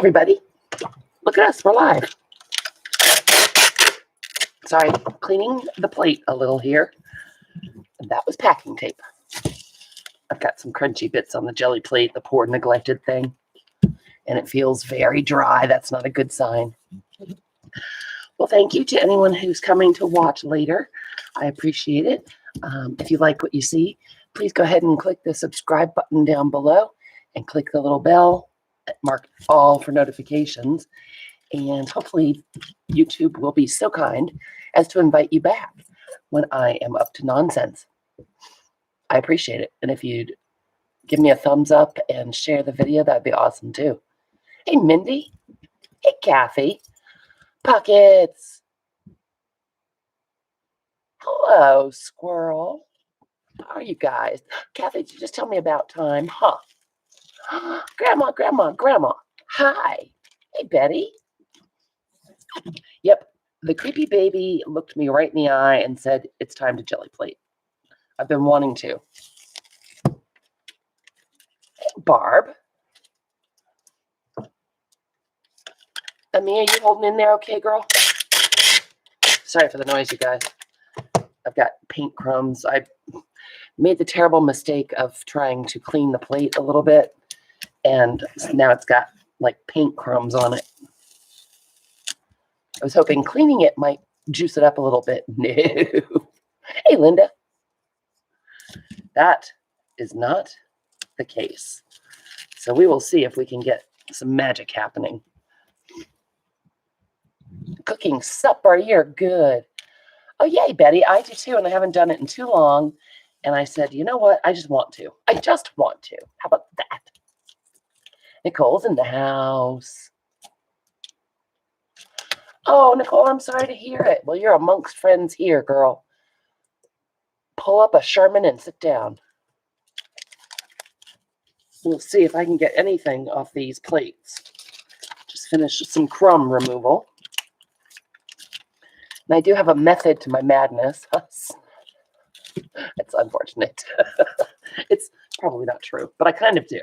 everybody. Look at us, we're live. Sorry, cleaning the plate a little here. That was packing tape. I've got some crunchy bits on the jelly plate, the poor neglected thing. And it feels very dry. That's not a good sign. Well, thank you to anyone who's coming to watch later. I appreciate it. If you like what you see, please go ahead and click the subscribe button down below and click the little bell, mark all for notifications. And hopefully YouTube will be so kind as to invite you back when I am up to nonsense. I appreciate it. And if you'd give me a thumbs up and share the video, that'd be awesome too. Hey, Mindy. Hey, Kathy. Pockets. Hello, squirrel. How are you guys? Kathy, did you just tell me about time? Huh? Grandma. Hi. Hey, Betty. Yep. The creepy baby looked me right in the eye and said, it's time to jelly plate. I've been wanting to. Hey, Barb. Amia, you holding in there okay, girl? Sorry for the noise, you guys. I've got paint crumbs. I made the terrible mistake of trying to clean the plate a little bit, and now it's got like paint crumbs on it. I was hoping cleaning it might juice it up a little bit. No. Hey, Linda. That is not the case. So we will see if we can get some magic happening. Cooking supper, you're good. Oh, yay, Betty. I do too, and I haven't done it in too long. And I said, you know what? I just want to. I just want to. How about that? Nicole's in the house. Oh, Nicole, I'm sorry to hear it. Well, you're amongst friends here, girl. Pull up a Sherman and sit down. We'll see if I can get anything off these plates. Just finished some crumb removal. And I do have a method to my madness. It's unfortunate. It's probably not true, but I kind of do.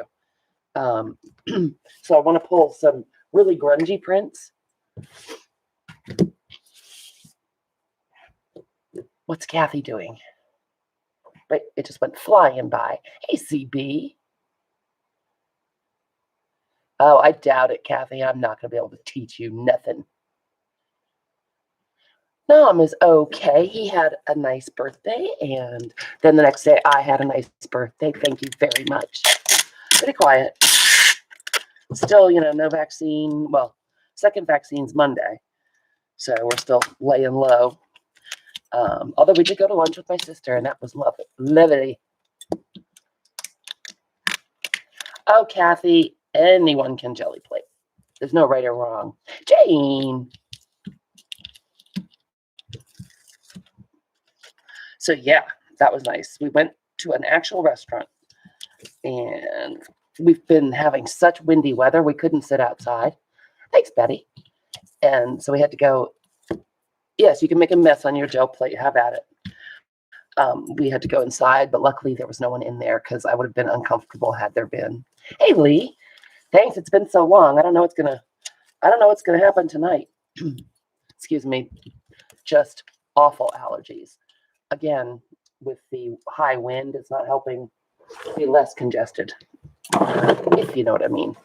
So I want to pull some really grungy prints. What's Kathy doing? Right, it just went flying by. Hey, CB. Oh, I doubt it, Kathy. I'm not going to be able to teach you nothing. Nom is okay. He had a nice birthday, and then the next day I had a nice birthday. Thank you very much. Pretty quiet. Still, no vaccine. Well, second vaccine's Monday, so we're still laying low. Although we did go to lunch with my sister, and that was lovely. Oh, Kathy, anyone can jelly plate. There's no right or wrong. Jane. So, yeah, that was nice. We went to an actual restaurant, and we've been having such windy weather, we couldn't sit outside. Thanks, Betty. And so we had to go. Yes, you can make a mess on your gel plate. Have at it. We had to go inside, but luckily there was no one in there because I would have been uncomfortable had there been. Hey, Lee. Thanks. It's been so long. I don't know what's gonna happen tonight. Excuse me. Just awful allergies. Again, with the high wind, it's not helping be less congested, if you know what I mean.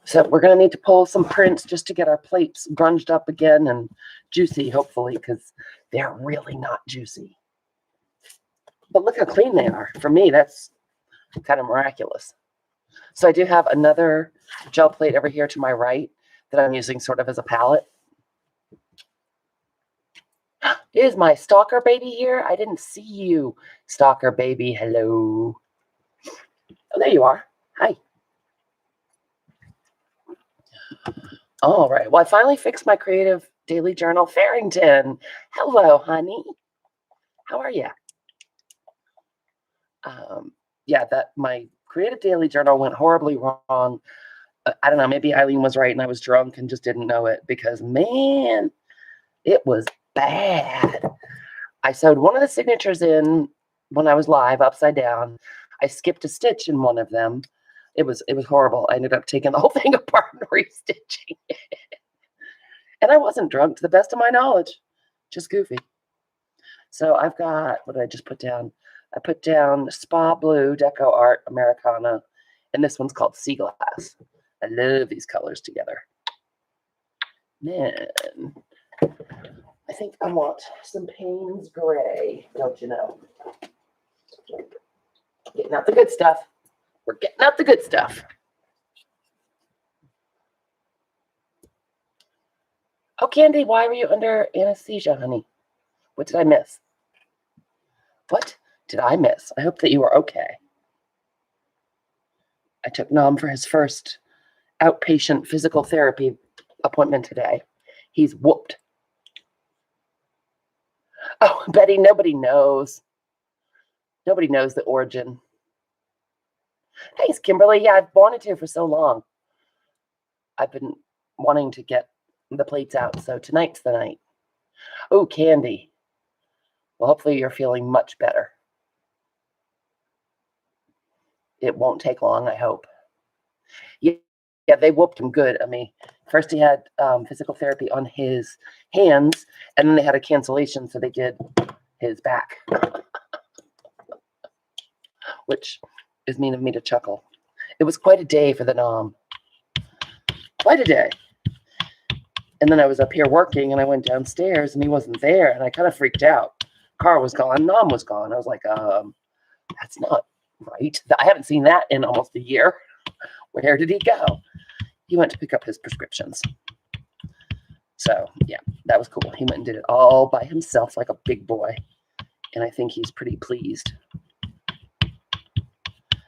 So we're going to need to pull some prints just to get our plates grunged up again and juicy, hopefully, because they're really not juicy. But look how clean they are. For me, that's kind of miraculous. So I do have another gel plate over here to my right that I'm using sort of as a palette. Is my stalker baby here? I didn't see you, stalker baby. Hello. Oh, there you are. Hi. All right. Well, I finally fixed my creative daily journal. Farrington. Hello, honey. How are you? Yeah, my creative daily journal went horribly wrong. I don't know. Maybe Eileen was right and I was drunk and just didn't know it because, man, it was bad. I sewed one of the signatures in when I was live upside down. I skipped a stitch in one of them. It was horrible. I ended up taking the whole thing apart and restitching it. And I wasn't drunk, to the best of my knowledge. Just goofy. So I've got, what did I just put down? I put down Spa Blue Deco Art Americana, and this one's called Sea Glass. I love these colors together. Man, I think I want some Payne's Gray, don't you know? Getting out the good stuff. We're getting out the good stuff. Oh, Candy, why were you under anesthesia, honey? What did I miss? What did I miss? I hope that you are okay. I took Nam for his first outpatient physical therapy appointment today. He's whooped. Oh, Betty, nobody knows. Nobody knows the origin. Thanks, Kimberly. Yeah, I've wanted to for so long. I've been wanting to get the plates out, so tonight's the night. Oh, Candy. Well, hopefully you're feeling much better. It won't take long, I hope. Yeah, they whooped him good. I mean, first he had physical therapy on his hands, and then they had a cancellation, so they did his back, which is mean of me to chuckle. It was quite a day for the Nom. Quite a day. And then I was up here working, and I went downstairs, and he wasn't there, and I kind of freaked out. Car was gone. Nom was gone. I was like, that's not right. I haven't seen that in almost a year. Where did he go? He went to pick up his prescriptions. So, yeah, that was cool. He went and did it all by himself like a big boy. And I think he's pretty pleased.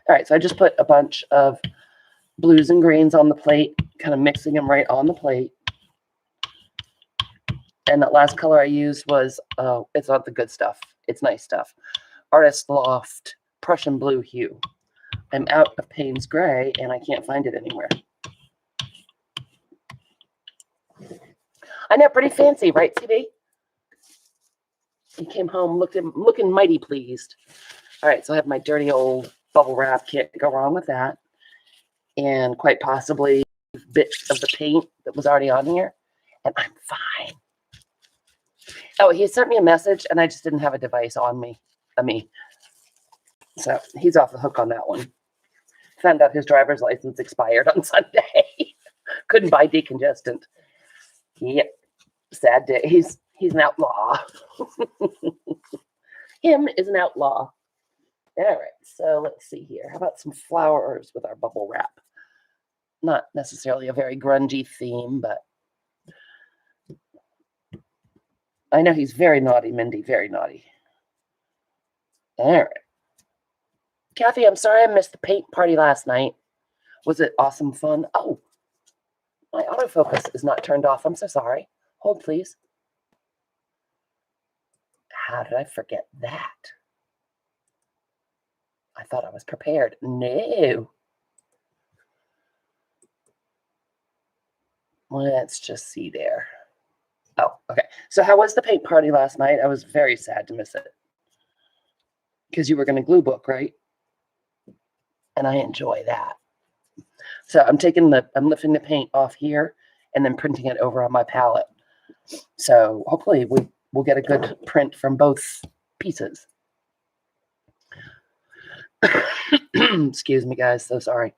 All right, so I just put a bunch of blues and greens on the plate, kind of mixing them right on the plate. And that last color I used was, it's not the good stuff. It's nice stuff. Artist Loft Prussian Blue Hue. I'm out of Payne's Gray, and I can't find it anywhere. I know, pretty fancy, right, CB? He came home looking mighty pleased. All right, so I have my dirty old bubble wrap. Can't go wrong with that. And quite possibly bits of the paint that was already on here. And I'm fine. Oh, he sent me a message, and I just didn't have a device on me. So he's off the hook on that one. Found out his driver's license expired on Sunday. Couldn't buy decongestant. Yep. Sad day. He's an outlaw. Him is an outlaw. All right. So let's see here. How about some flowers with our bubble wrap? Not necessarily a very grungy theme, but I know he's very naughty, Mindy. Very naughty. All right. Kathy, I'm sorry I missed the paint party last night. Was it awesome fun? Oh, my autofocus is not turned off. I'm so sorry. Hold, please. How did I forget that? I thought I was prepared. No. Let's just see there. Oh, okay. So how was the paint party last night? I was very sad to miss it. Because you were going to glue book, right? And I enjoy that. So I'm lifting the paint off here and then printing it over on my palette. So hopefully we'll get a good print from both pieces. Excuse me, guys. So sorry.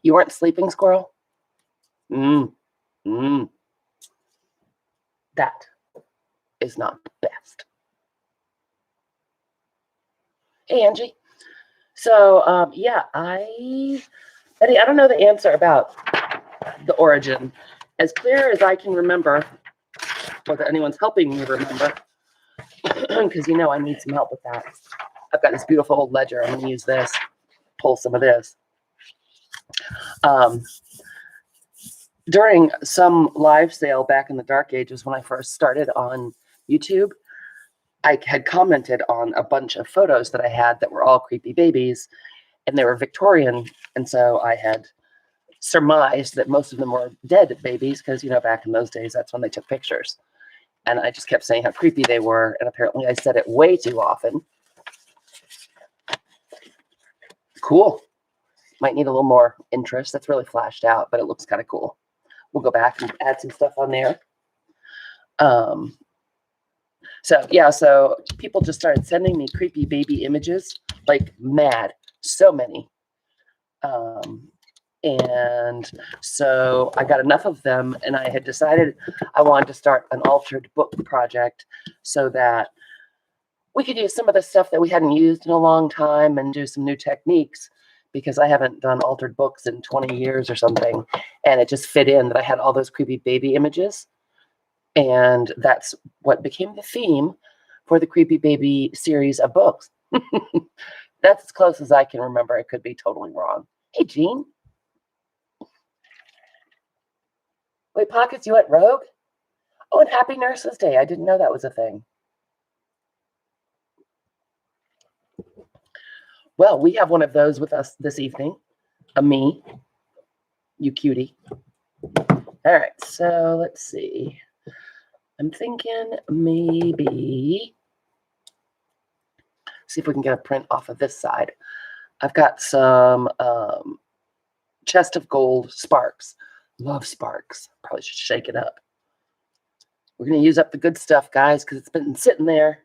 You weren't sleeping, squirrel? That is not the best. Hey, Angie. So, yeah, Eddie, I don't know the answer about the origin. As clear as I can remember, whether anyone's helping me remember, because you know I need some help with that. I've got this beautiful old ledger. I'm going to use this, pull some of this. During some live sale back in the dark ages when I first started on YouTube, I had commented on a bunch of photos that I had that were all creepy babies, and they were Victorian, and so I had surmised that most of them were dead babies because, you know, back in those days, that's when they took pictures. And I just kept saying how creepy they were, and apparently I said it way too often. Cool. Might need a little more interest. That's really flashed out, but it looks kind of cool. We'll go back and add some stuff on there. So yeah, so people just started sending me creepy baby images like mad, so many. And so I got enough of them, and I had decided I wanted to start an altered book project so that we could use some of the stuff that we hadn't used in a long time and do some new techniques, because I haven't done altered books in 20 years or something. And it just fit in that I had all those creepy baby images. And that's what became the theme for the Creepy Baby series of books. That's as close as I can remember. I could be totally wrong. Hey, Jean. Wait, Pockets, you went rogue? Oh, and Happy Nurses Day. I didn't know that was a thing. Well, we have one of those with us this evening. A me. You cutie. All right, so let's see. I'm thinking maybe, see if we can get a print off of this side. I've got some Chest of Gold Sparks. Love Sparks. Probably should shake it up. We're going to use up the good stuff, guys, because it's been sitting there.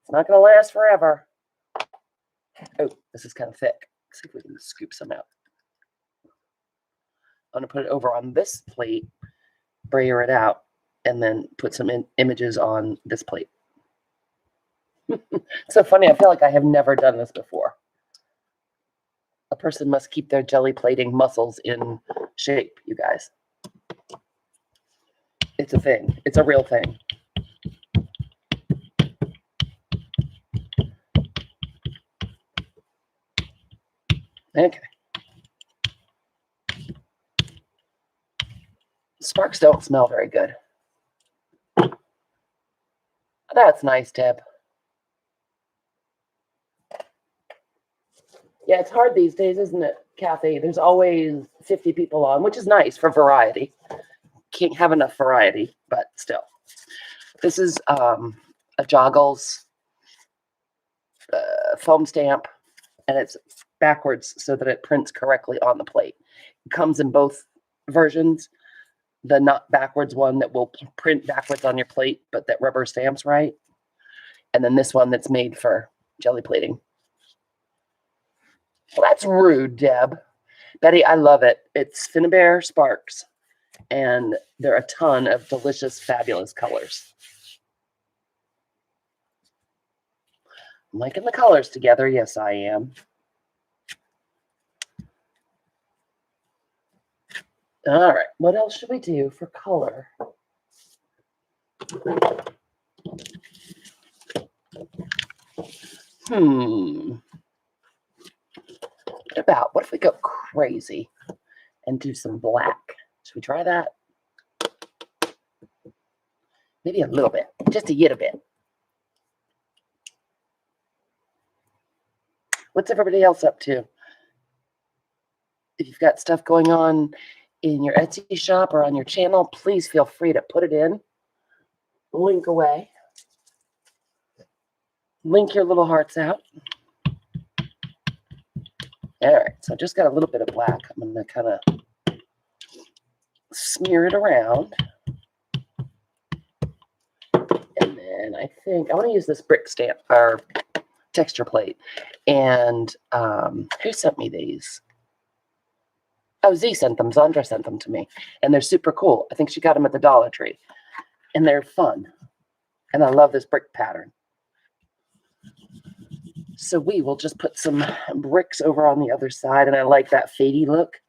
It's not going to last forever. Oh, this is kind of thick. Let's see if we can scoop some out. I'm going to put it over on this plate, brayer it out, and then put some images on this plate. It's so funny. I feel like I have never done this before. A person must keep their jelly plating muscles in shape, you guys. It's a thing. It's a real thing. Okay. Sparks don't smell very good. That's nice, Deb. Yeah, it's hard these days, isn't it, Kathy? There's always 50 people on, which is nice for variety. Can't have enough variety, but still. This is a Joggles foam stamp, and it's backwards so that it prints correctly on the plate. It comes in both versions. The not backwards one that will print backwards on your plate, but that rubber stamps right. And then this one that's made for jelly plating. Well, that's rude, Deb. Betty, I love it. It's Finnabair Sparks, and they're a ton of delicious, fabulous colors. I'm liking the colors together. Yes, I am. All right, what else should we do for color? What if we go crazy and do some black? Should we try that? Maybe a little bit, just a little bit. What's everybody else up to? If you've got stuff going on in your Etsy shop or on your channel, please feel free to put it in. Link away. Link your little hearts out. All right, so I just got a little bit of black. I'm going to kind of smear it around. And then I think I want to use this brick stamp or texture plate. And who sent me these? Oh, Z sent them. Zandra sent them to me. And they're super cool. I think she got them at the Dollar Tree. And they're fun. And I love this brick pattern. So we will just put some bricks over on the other side. And I like that fadey look.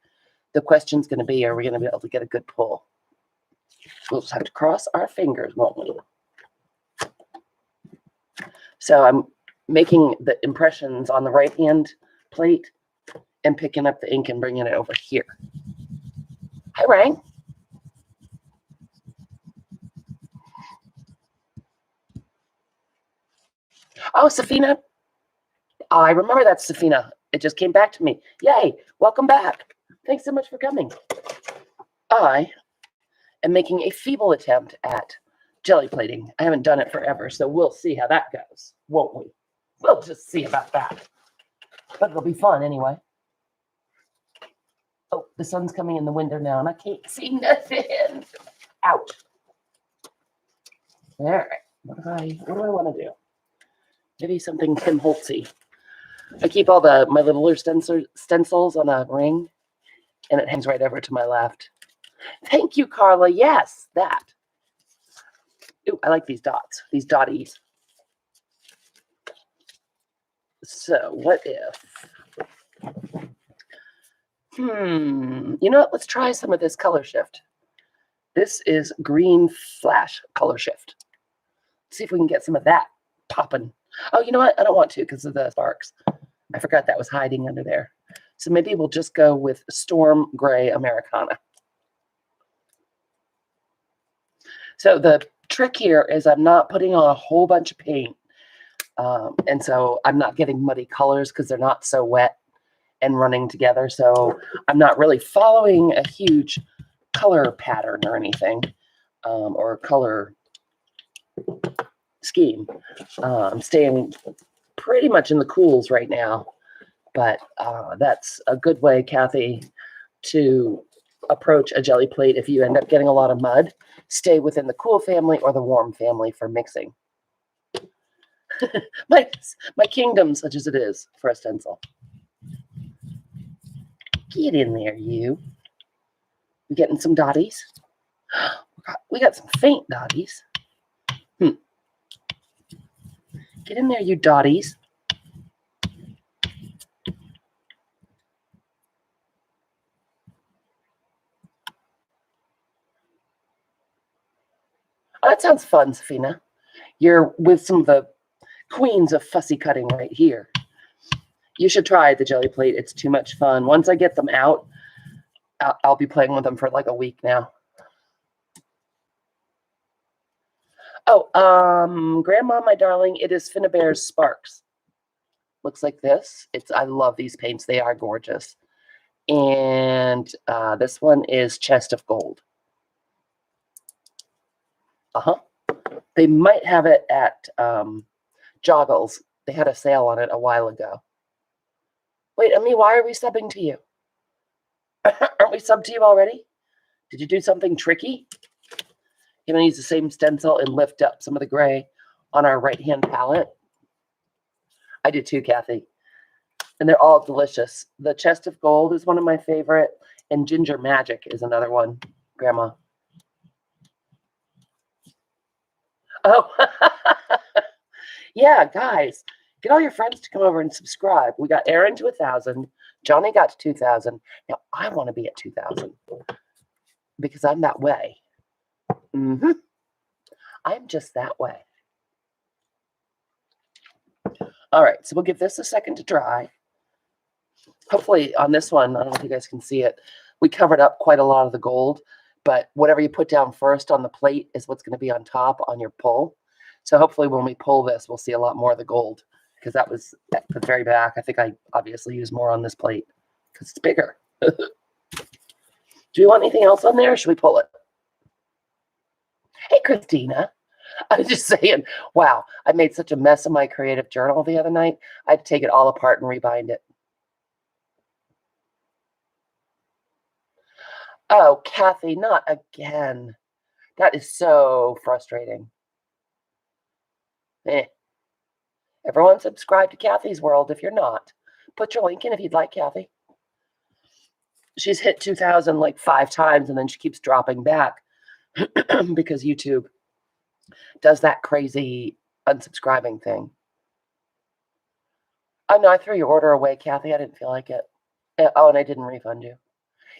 The question's going to be, are we going to be able to get a good pull? We'll just have to cross our fingers, won't we? So I'm making the impressions on the right-hand plate and picking up the ink and bringing it over here. Hi, Rang. Oh, Safina. I remember that, Safina. It just came back to me. Yay. Welcome back. Thanks so much for coming. I am making a feeble attempt at jelly plating. I haven't done it forever, so we'll see how that goes, won't we? We'll just see about that. But it'll be fun anyway. Oh, the sun's coming in the window now, and I can't see nothing. Ouch. All right. What do I want to do? Maybe something Tim Holtzy. I keep all my littler stencils on a ring, and it hangs right over to my left. Thank you, Carla. Yes, that. Ooh, I like these dots, these dotties. So what if? You know what? Let's try some of this color shift. This is green flash color shift. Let's see if we can get some of that popping. Oh, you know what? I don't want to because of the sparks. I forgot that was hiding under there. So maybe we'll just go with Storm Gray Americana. So the trick here is I'm not putting on a whole bunch of paint. And so I'm not getting muddy colors because they're not so wet and running together. So I'm not really following a huge color pattern or anything, or color scheme. I'm staying pretty much in the cools right now, but that's a good way, Kathy, to approach a jelly plate. If you end up getting a lot of mud, stay within the cool family or the warm family for mixing. my kingdom, such as it is, for a stencil. Get in there, you. We getting some dotties? We got some faint dotties. Get in there, you dotties. Oh, that sounds fun, Safina. You're with some of the queens of fussy cutting right here. You should try the jelly plate. It's too much fun. Once I get them out, I'll be playing with them for like a week now. Oh, Grandma, my darling, it is Finnabare's Sparks. Looks like this. I love these paints. They are gorgeous. And this one is Chest of Gold. They might have it at Joggles. They had a sale on it a while ago. Wait, Emmy, why are we subbing to you? Aren't we subbed to you already? Did you do something tricky? You're going to use the same stencil and lift up some of the gray on our right-hand palette. I did too, Kathy. And they're all delicious. The Chest of Gold is one of my favorite, and Ginger Magic is another one, Grandma. Oh, yeah, guys, get all your friends to come over and subscribe. We got Aaron to 1,000. Johnny got to 2,000. Now, I want to be at 2,000 because I'm that way. I'm just that way. All right, so we'll give this a second to dry. Hopefully on this one, I don't know if you guys can see it, we covered up quite a lot of the gold, but whatever you put down first on the plate is what's going to be on top on your pull. So hopefully when we pull this, we'll see a lot more of the gold, because that was at the very back. I think I obviously use more on this plate because it's bigger. Do you want anything else on there, or should we pull it? Hey, Christina. I was just saying, wow, I made such a mess of my creative journal the other night. I had to take it all apart and rebind it. Oh, Kathy, not again. That is so frustrating. Everyone subscribe to Kathy's World if you're not. Put your link in if you'd like, Kathy. She's hit 2,000 like 5 times, and then she keeps dropping back because YouTube does that crazy unsubscribing thing. Oh, no, I threw your order away, Kathy. I didn't feel like it. Oh, and I didn't refund you.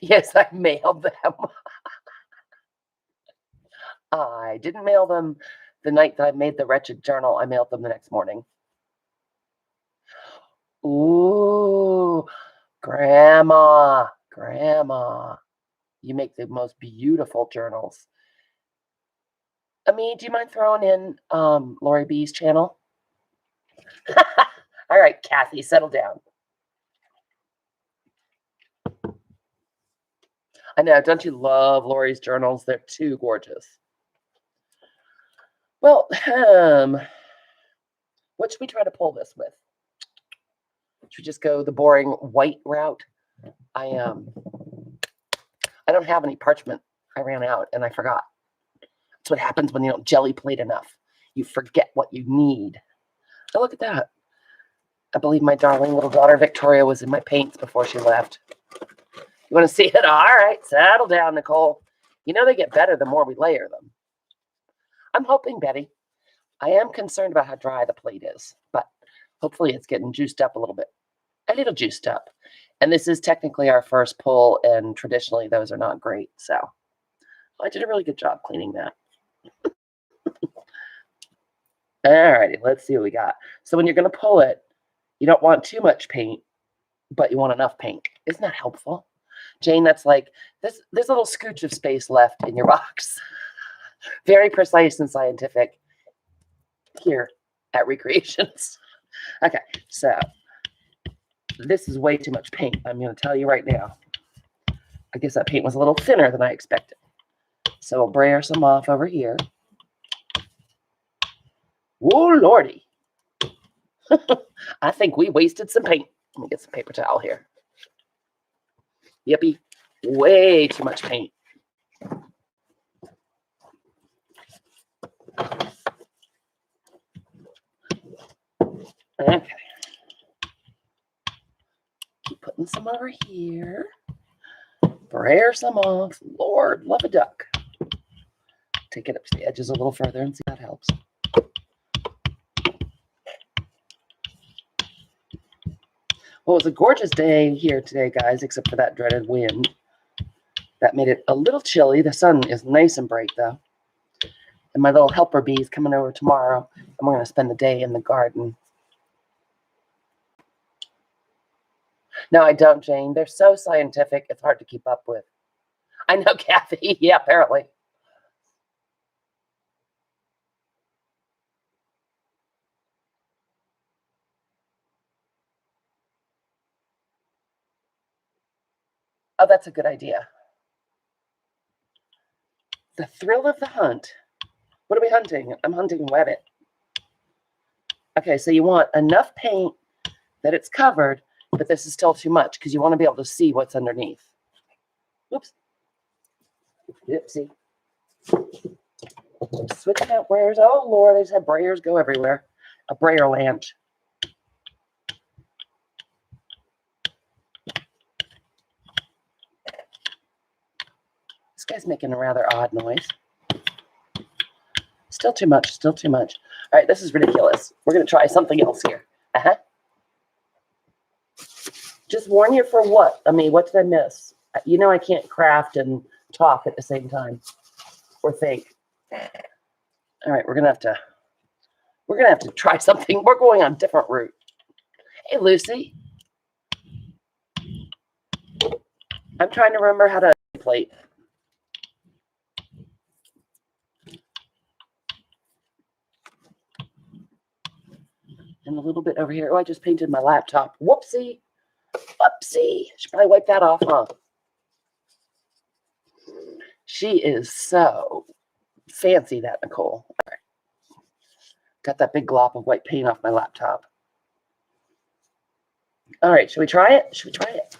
Yes, I mailed them. I didn't mail them the night that I made the wretched journal. I mailed them the next morning. Ooh, Grandma. You make the most beautiful journals. Ami, do you mind throwing in Lori B's channel? All right, Kathy, settle down. I know, don't you love Lori's journals? They're too gorgeous. Well, what should we try to pull this with? Should we just go the boring white route? I don't have any parchment. I ran out and I forgot. That's what happens when you don't jelly plate enough. You forget what you need. Oh, look at that. I believe my darling little daughter Victoria was in my paints before she left. You want to see it? All right, settle down, Nicole. You know they get better the more we layer them. I'm hoping, Betty. I am concerned about how dry the plate is, but hopefully it's getting juiced up a little bit. A little juiced up. And this is technically our first pull, and traditionally those are not great. So I did a really good job cleaning that. All righty, let's see what we got. So when you're going to pull it, you don't want too much paint, but you want enough paint. Isn't that helpful? Jane, that's like, there's a little scooch of space left in your box. Very precise and scientific here at Recreations. Okay, so this is way too much paint. I'm going to tell you right now. I guess that paint was a little thinner than I expected. So we'll brayer some off over here. Whoa, Lordy. I think we wasted some paint. Let me get some paper towel here. Yippee. Way too much paint. Okay. Keep putting some over here. Brayer some off. Lord, love a duck. Take it up to the edges a little further and see if that helps. Well, it was a gorgeous day here today, guys, except for that dreaded wind. That made it a little chilly. The sun is nice and bright, though. And my little helper bee is coming over tomorrow, and we're going to spend the day in the garden. No, I don't, Jane. They're so scientific, it's hard to keep up with. I know, Kathy. Yeah, apparently. Oh, that's a good idea. The thrill of the hunt. What are we hunting? I'm hunting Webbit. Okay, so you want enough paint that it's covered, but this is still too much because you want to be able to see what's underneath. Oops. Oopsie. Switching out brayers. Oh, Lord, I just had brayers go everywhere. A brayer lanch. This guy's making a rather odd noise. Still too much, still too much. All right, this is ridiculous. We're going to try something else here. Just warn you for what? I mean, what did I miss? You know I can't craft and talk at the same time. Or think. All right, we're gonna have to try something. We're going on a different route. Hey, Lucy. I'm trying to remember how to plate. And a little bit over here. Oh, I just painted my laptop. Whoopsie. Whoopsie. Should probably wipe that off, huh? She is so fancy, that Nicole. All right. Got that big glop of white paint off my laptop. All right, should we try it? Should we try it?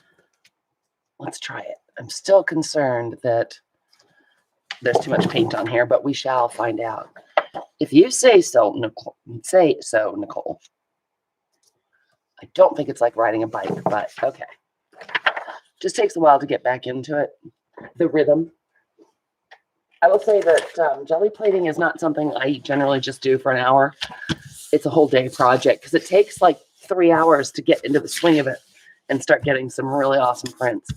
Let's try it. I'm still concerned that there's too much paint on here, but we shall find out. If you say so, Nicole. Say so, Nicole. I don't think it's like riding a bike, but okay. Just takes a while to get back into it. The rhythm. I will say that jelly plating is not something I generally just do for an hour. It's a whole day project because it takes like 3 hours to get into the swing of it and start getting some really awesome prints.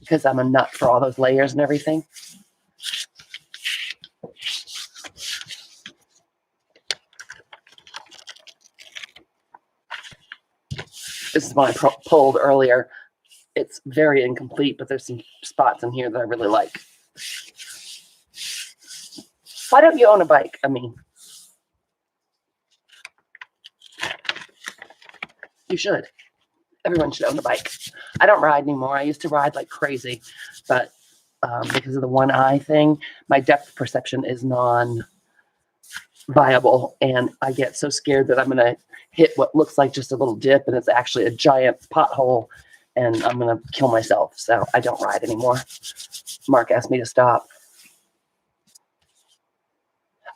Because I'm a nut for all those layers and everything. This is one I pulled earlier. It's very incomplete, but there's some spots in here that I really like. Why don't you own a bike? I mean, you should. Everyone should own a bike. I don't ride anymore. I used to ride like crazy, but because of the one eye thing, my depth perception is non-viable, and I get so scared that I'm going to hit what looks like just a little dip, and it's actually a giant pothole, and I'm going to kill myself, so I don't ride anymore. Mark asked me to stop.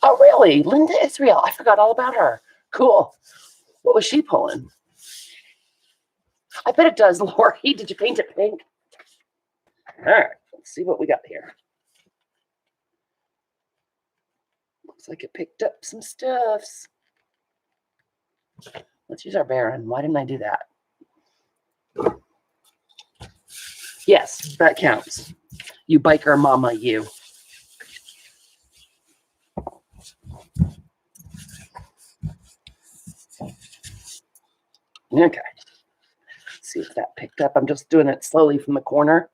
Oh, really? Linda Israel. I forgot all about her. Cool. What was she pulling? I bet it does, Lori. Did you paint it pink? All right. Let's see what we got here. Looks like it picked up some stuffs. Let's use our Baron. Why didn't I do that? Yes, that counts. You biker mama, you. Okay. Let's see if that picked up. I'm just doing it slowly from the corner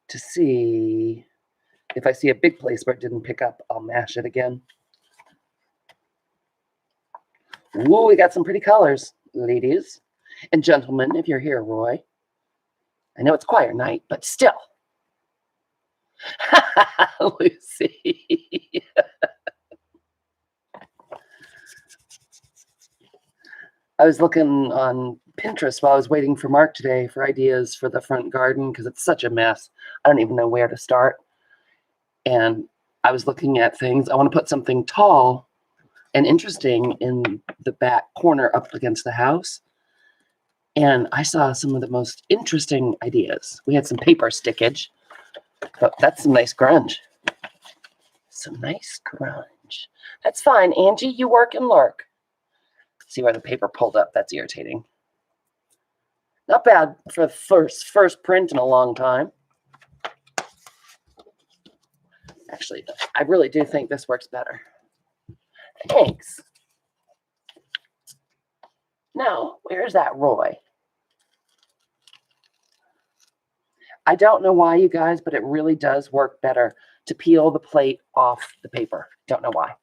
to see if I see a big place where it didn't pick up. I'll mash it again. Ooh, we got some pretty colors, ladies and gentlemen, if you're here, Roy. I know it's choir night, but still. Lucy. I was looking on Pinterest while I was waiting for Mark today for ideas for the front garden because it's such a mess. I don't even know where to start. And I was looking at things. I want to put something tall and interesting in the back corner up against the house. And I saw some of the most interesting ideas. We had some paper stickage, but that's some nice grunge. Some nice grunge. That's fine, Angie. You work and lurk. See where the paper pulled up. That's irritating. Not bad for the first print in a long time. Actually, I really do think this works better. Thanks. Now, where's that Roy? I don't know why, you guys, but it really does work better to peel the plate off the paper. Don't know why.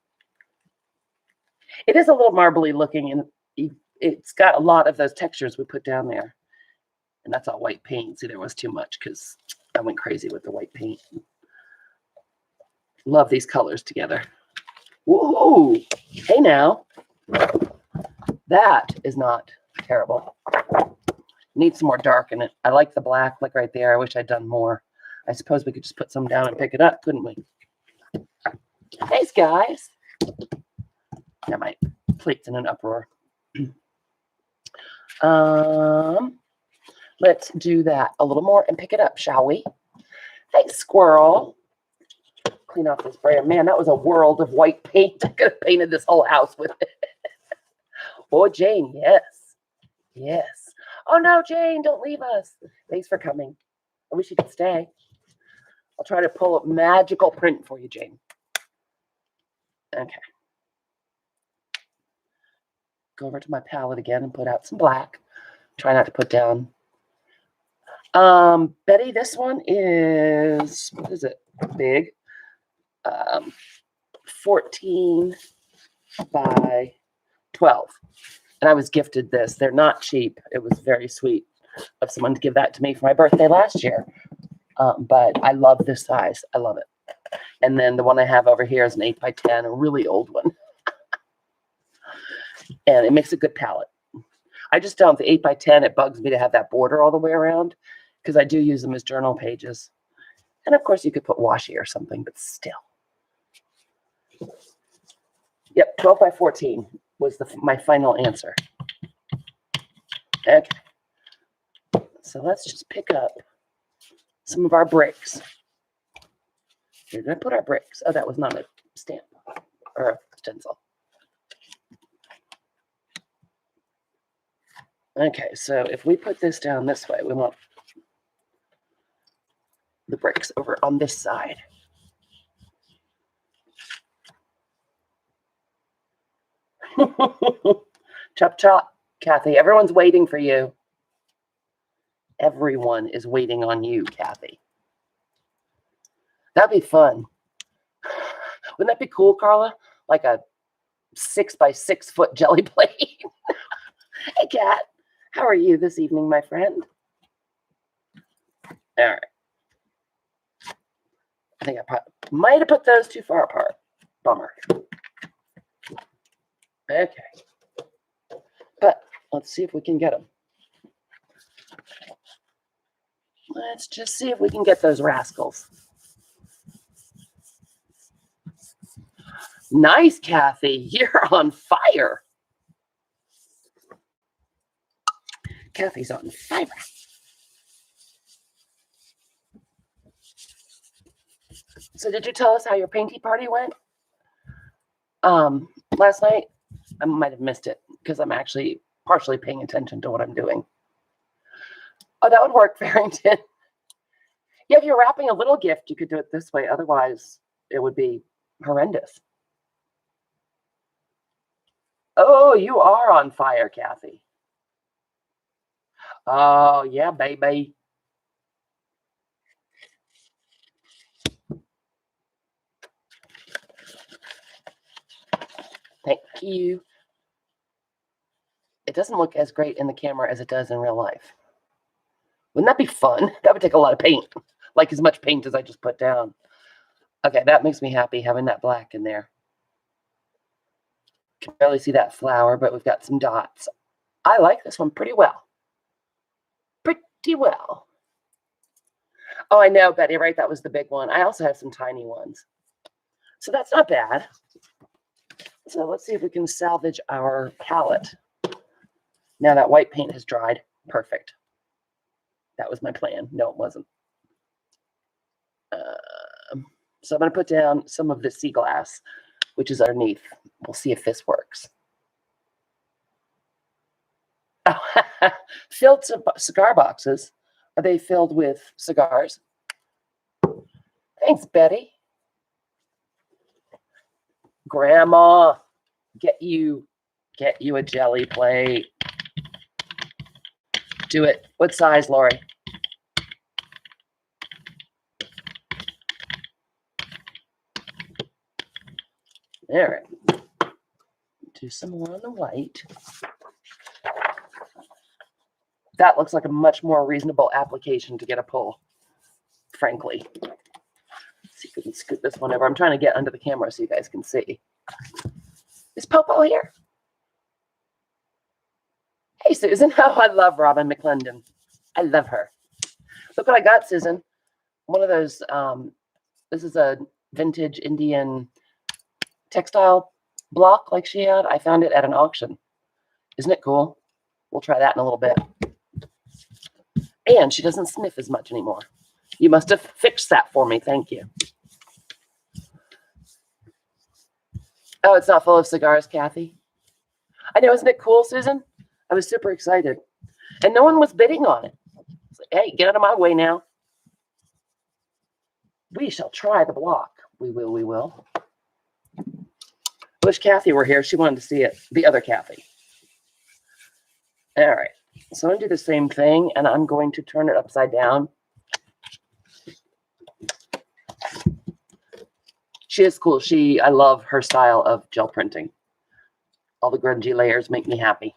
It is a little marbly looking, and it's got a lot of those textures we put down there. And that's all white paint. See, there was too much because I went crazy with the white paint. Love these colors together. Woohoo! Hey now. That is not terrible. Need some more dark in it. I like the black, like right there. I wish I'd done more. I suppose we could just put some down and pick it up, couldn't we? Thanks, guys. Yeah, my plate's in an uproar. Let's do that a little more and pick it up, shall we? Thanks, squirrel. Clean off this brayer. Man, that was a world of white paint. I could have painted this whole house with it. Oh, Jane, yes. Yes. Oh, no, Jane, don't leave us. Thanks for coming. I wish you could stay. I'll try to pull a magical print for you, Jane. Okay. Go over to my palette again and put out some black. Try not to put down. Betty, this one is, what is it? Big. 14 by 12. And I was gifted this. They're not cheap. It was very sweet of someone to give that to me for my birthday last year. But I love this size. I love it. And then the one I have over here is an 8 by 10, a really old one. And it makes a good palette. I just don't, the 8 by 10, it bugs me to have that border all the way around because I do use them as journal pages. And of course you could put washi or something, but still. Yep, 12 by 14 was my final answer. Okay. So let's just pick up some of our bricks. Where did I put our bricks? Oh, that was not a stamp or a stencil. Okay, so if we put this down this way, we want the bricks over on this side. Chop, chop, Kathy. Everyone's waiting for you. Everyone is waiting on you, Kathy. That'd be fun. Wouldn't that be cool, Carla? Like a 6 by 6 foot jelly plate. Hey, Kat. How are you this evening, my friend? All right. I think I might have put those too far apart. Bummer. Okay. But let's see if we can get them. Let's just see if we can get those rascals. Nice, Kathy. You're on fire. Kathy's on fire. So did you tell us how your painty party went? Last night? I might have missed it because I'm actually partially paying attention to what I'm doing. Oh, that would work, Farrington. Yeah, if you're wrapping a little gift, you could do it this way. Otherwise, it would be horrendous. Oh, you are on fire, Kathy. Oh, yeah, baby. Thank you. It doesn't look as great in the camera as it does in real life. Wouldn't that be fun? That would take a lot of paint, like as much paint as I just put down. Okay, that makes me happy having that black in there. Can barely see that flower, but we've got some dots. I like this one pretty well. Pretty well. Oh, I know, Betty, right? That was the big one. I also have some tiny ones. So that's not bad. So let's see if we can salvage our palette. Now that white paint has dried. Perfect. That was my plan. No, it wasn't. So I'm going to put down some of the sea glass, which is underneath. We'll see if this works. Filled cigar boxes. Are they filled with cigars? Thanks, Betty. Grandma, get you a jelly plate. Do it. What size, Lori? All right. Do some more on the white. That looks like a much more reasonable application to get a pull, frankly. Let's see if we can scoot this one over. I'm trying to get under the camera so you guys can see. Is Popo here? Hey, Susan. Oh, I love Robin McClendon. I love her. Look what I got, Susan. One of those, this is a vintage Indian textile block like she had. I found it at an auction. Isn't it cool? We'll try that in a little bit. And she doesn't sniff as much anymore. You must have fixed that for me. Thank you. Oh, it's not full of cigars, Kathy. I know. Isn't it cool, Susan? I was super excited. And no one was bidding on it. It's like, hey, get out of my way now. We shall try the block. We will, we will. Wish Kathy were here. She wanted to see it. The other Kathy. All right. So I'm going to do the same thing, and I'm going to turn it upside down. She is cool. I love her style of gel printing. All the grungy layers make me happy.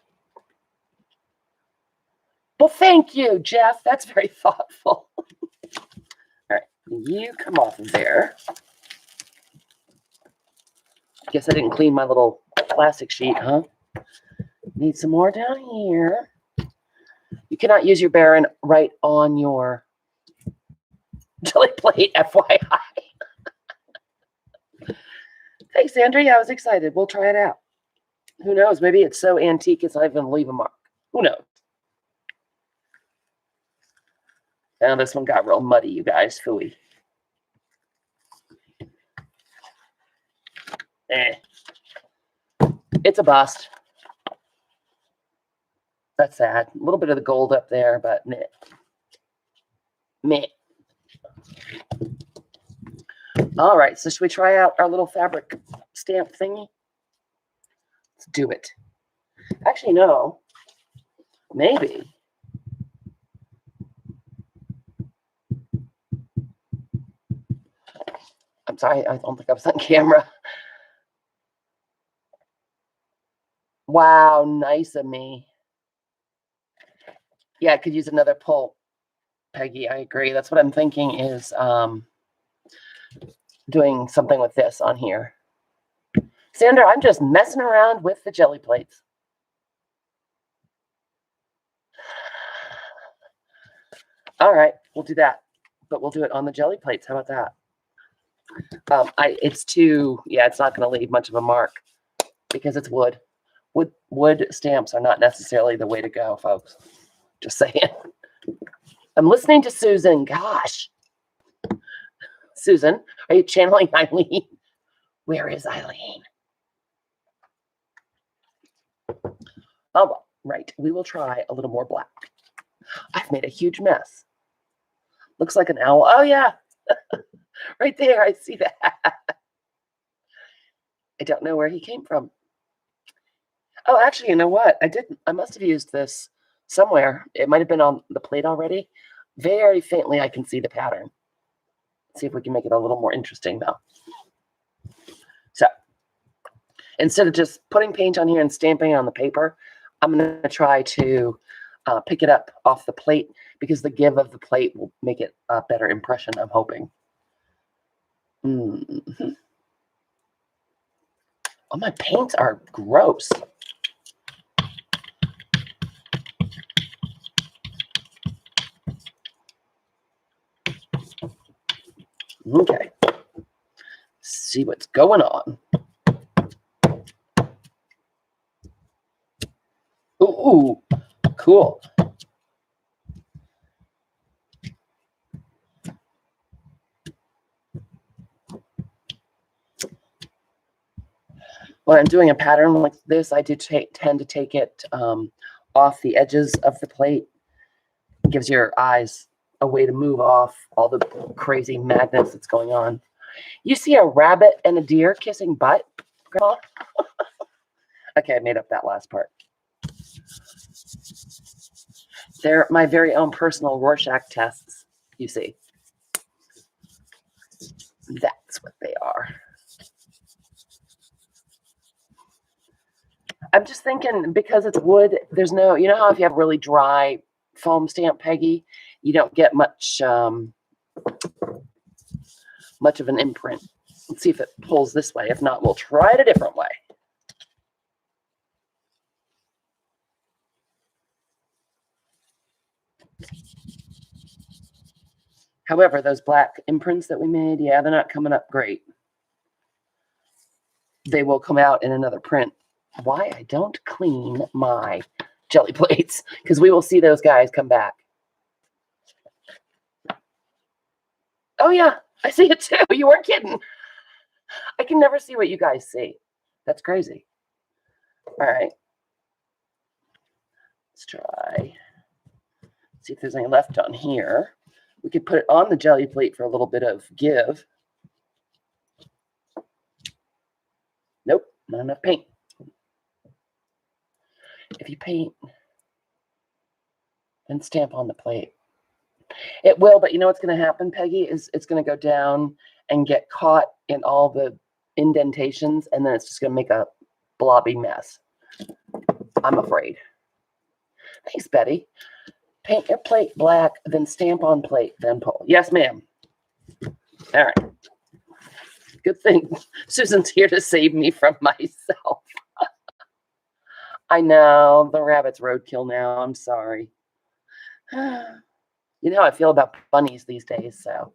Well, thank you, Jeff. That's very thoughtful. All right. You come off of there. Guess I didn't clean my little plastic sheet, huh? Need some more down here. You cannot use your Baron right on your jelly plate, FYI. Thanks, Andrea. I was excited. We'll try it out. Who knows? Maybe it's so antique it's not even leave a mark. Who knows? Now this one got real muddy, you guys. Phooey. It's a bust. That's sad. A little bit of the gold up there, but meh. Meh. All right, so should we try out our little fabric stamp thingy? Let's do it. Actually, no. Maybe. I'm sorry, I don't think I was on camera. Wow, nice of me. Yeah, I could use another pull, Peggy. I agree. That's what I'm thinking is doing something with this on here. Sandra, I'm just messing around with the jelly plates. All right, We'll do that, but we'll do it on the jelly plates. How about that? It's not going to leave much of a mark because it's wood. Wood stamps are not necessarily the way to go, folks. Just saying. I'm listening to Susan. Gosh. Susan, are you channeling Eileen? Where is Eileen? Oh, right. We will try a little more black. I've made a huge mess. Looks like an owl. Oh, yeah. Right there. I see that. I don't know where he came from. Oh, actually, you know what? I must have used this somewhere. It might have been on the plate already. Very faintly, I can see the pattern. Let's see if we can make it a little more interesting, though. So, instead of just putting paint on here and stamping it on the paper, I'm going to try to pick it up off the plate because the give of the plate will make it a better impression, I'm hoping. Mm-hmm. Oh, my paints are gross. Okay. See what's going on. Ooh, cool. When I'm doing a pattern like this, I do tend to take it off the edges of the plate. It gives your eyes a way to move off all the crazy madness that's going on. You see a rabbit and a deer kissing butt, Grandma? Okay, I made up that last part. They're my very own personal Rorschach tests, you see. That's what they are. I'm just thinking because it's wood, there's no, you know how if you have really dry foam stamp, Peggy, you don't get much of an imprint. Let's see if it pulls this way. If not, we'll try it a different way. However, those black imprints that we made, yeah, they're not coming up great. They will come out in another print. Why I don't clean my jelly plates, because we will see those guys come back. Oh, yeah, I see it too. You weren't kidding. I can never see what you guys see. That's crazy. All right. Let's try. See if there's any left on here. We could put it on the jelly plate for a little bit of give. Nope, not enough paint. If you paint, then stamp on the plate. It will, but you know what's going to happen, Peggy, is it's going to go down and get caught in all the indentations, and then it's just going to make a blobby mess. I'm afraid. Thanks, Betty. Paint your plate black, then stamp on plate, then pull. Yes, ma'am. All right. Good thing Susan's here to save me from myself. I know, the rabbit's roadkill now. I'm sorry. You know how I feel about bunnies these days, so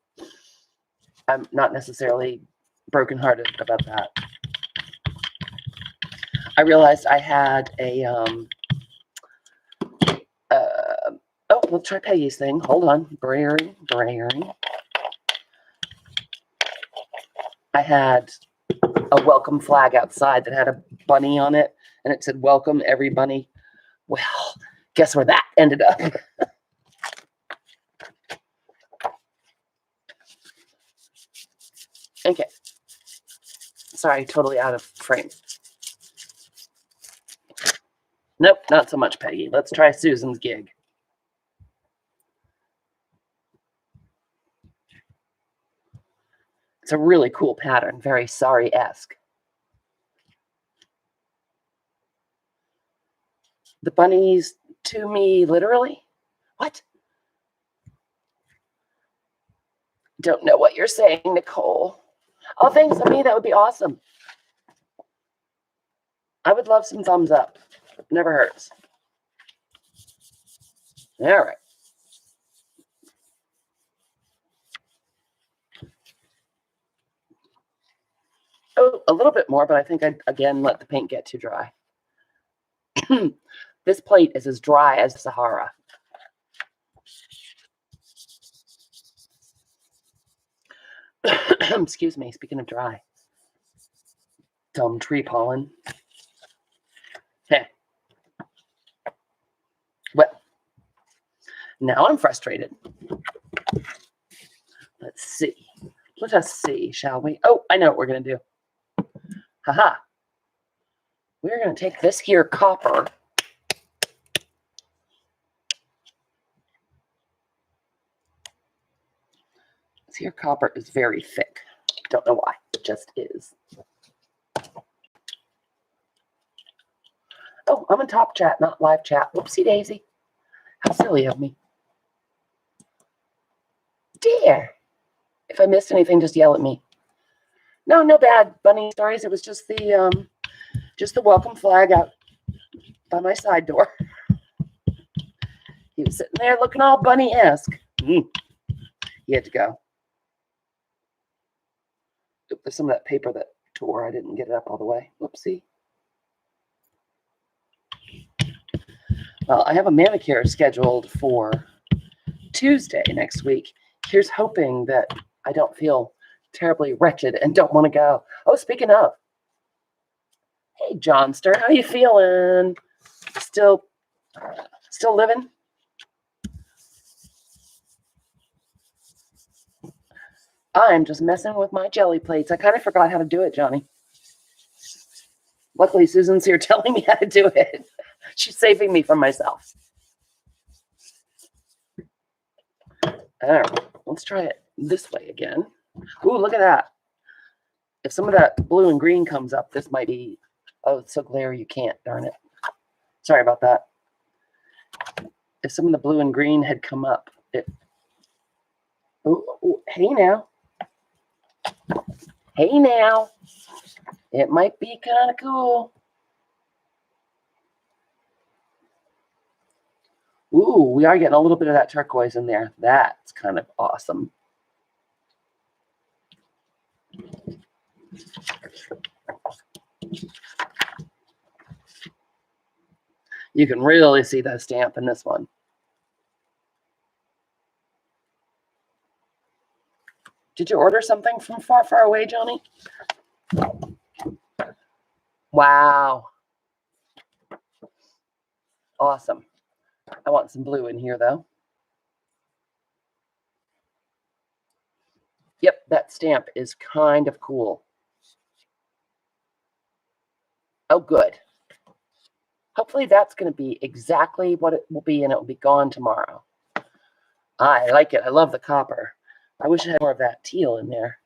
I'm not necessarily brokenhearted about that. I realized I had a, oh, let's try Peggy's thing. Hold on. Brayering. I had a welcome flag outside that had a bunny on it, and it said, welcome every bunny. Well, guess where that ended up? Okay. Sorry, totally out of frame. Nope, not so much, Peggy. Let's try Susan's gig. It's a really cool pattern, very sorry-esque. The bunnies to me, literally? What? Don't know what you're saying, Nicole. Oh, thanks, Ami. That would be awesome. I would love some thumbs up. Never hurts. All right. Oh, a little bit more, but I think I'd, again, let the paint get too dry. This plate is as dry as the Sahara. Excuse me, speaking of dry. Dumb tree pollen. Hey. Well, now I'm frustrated. Let's see. Let us see, shall we? Oh, I know what we're going to do. Haha. We're going to take this here copper. This here copper is very thick. Don't know why. It just is. Oh, I'm in top chat, not live chat. Whoopsie daisy. How silly of me. Dear. If I missed anything, just yell at me. No, no bad bunny stories. It was just the welcome flag out by my side door. He was sitting there looking all bunny-esque. He had to go. There's some of that paper that tore. I didn't get it up all the way. Whoopsie. Well, I have a manicure scheduled for Tuesday next week. Here's hoping that I don't feel terribly wretched and don't want to go. Oh, speaking of. Hey, Johnster, how you feeling? Still living? I'm just messing with my jelly plates. I kind of forgot how to do it, Johnny. Luckily, Susan's here telling me how to do it. She's saving me from myself. All right, let's try it this way again. Ooh, look at that. If some of that blue and green comes up, this might be... Oh, it's so glary you can't, darn it. Sorry about that. If some of the blue and green had come up, it... Ooh, hey now. Hey now. It might be kind of cool. Ooh, we are getting a little bit of that turquoise in there. That's kind of awesome. You can really see that stamp in this one. Did you order something from far, far away, Johnny? Wow. Awesome. I want some blue in here, though. Yep, that stamp is kind of cool. Oh, good. Hopefully that's going to be exactly what it will be, and it will be gone tomorrow. I like it. I love the copper. I wish I had more of that teal in there.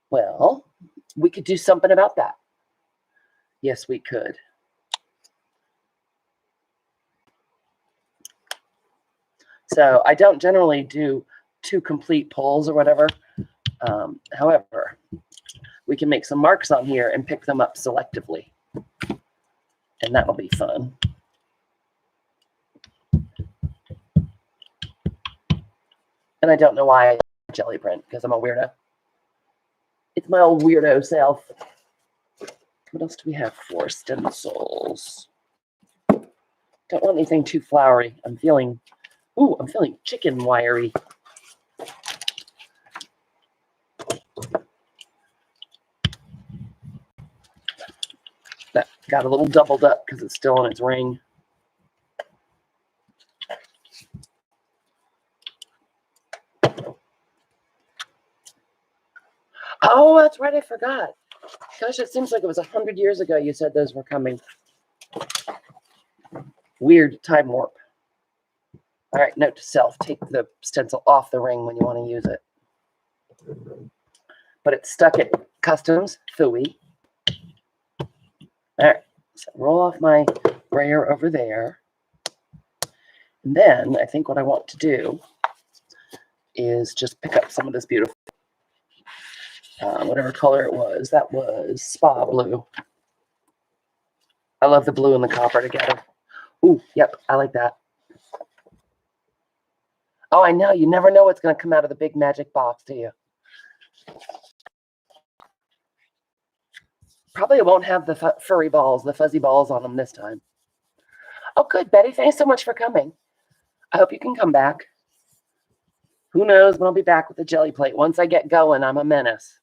Well, we could do something about that. Yes, we could. So I don't generally do 2 complete pulls or whatever. However, we can make some marks on here and pick them up selectively. And that'll be fun. And I don't know why I jelly print, because I'm a weirdo. It's my old weirdo self. What else do we have for stencils? Don't want anything too flowery. I'm feeling chicken wiry. That got a little doubled up because it's still in its ring. Oh, that's right. I forgot. Gosh, it seems like it was 100 years ago you said those were coming. Weird time warp. All right, note to self. Take the stencil off the ring when you want to use it. But it's stuck at customs. Phooey. All right. So roll off my brayer over there. And then I think what I want to do is just pick up some of this beautiful, whatever color it was. That was spa blue. I love the blue and the copper together. Ooh, yep, I like that. Oh, I know. You never know what's going to come out of the big magic box, do you? Probably won't have the furry balls, the fuzzy balls on them this time. Oh, good, Betty. Thanks so much for coming. I hope you can come back. Who knows when I'll be back with the jelly plate. Once I get going, I'm a menace.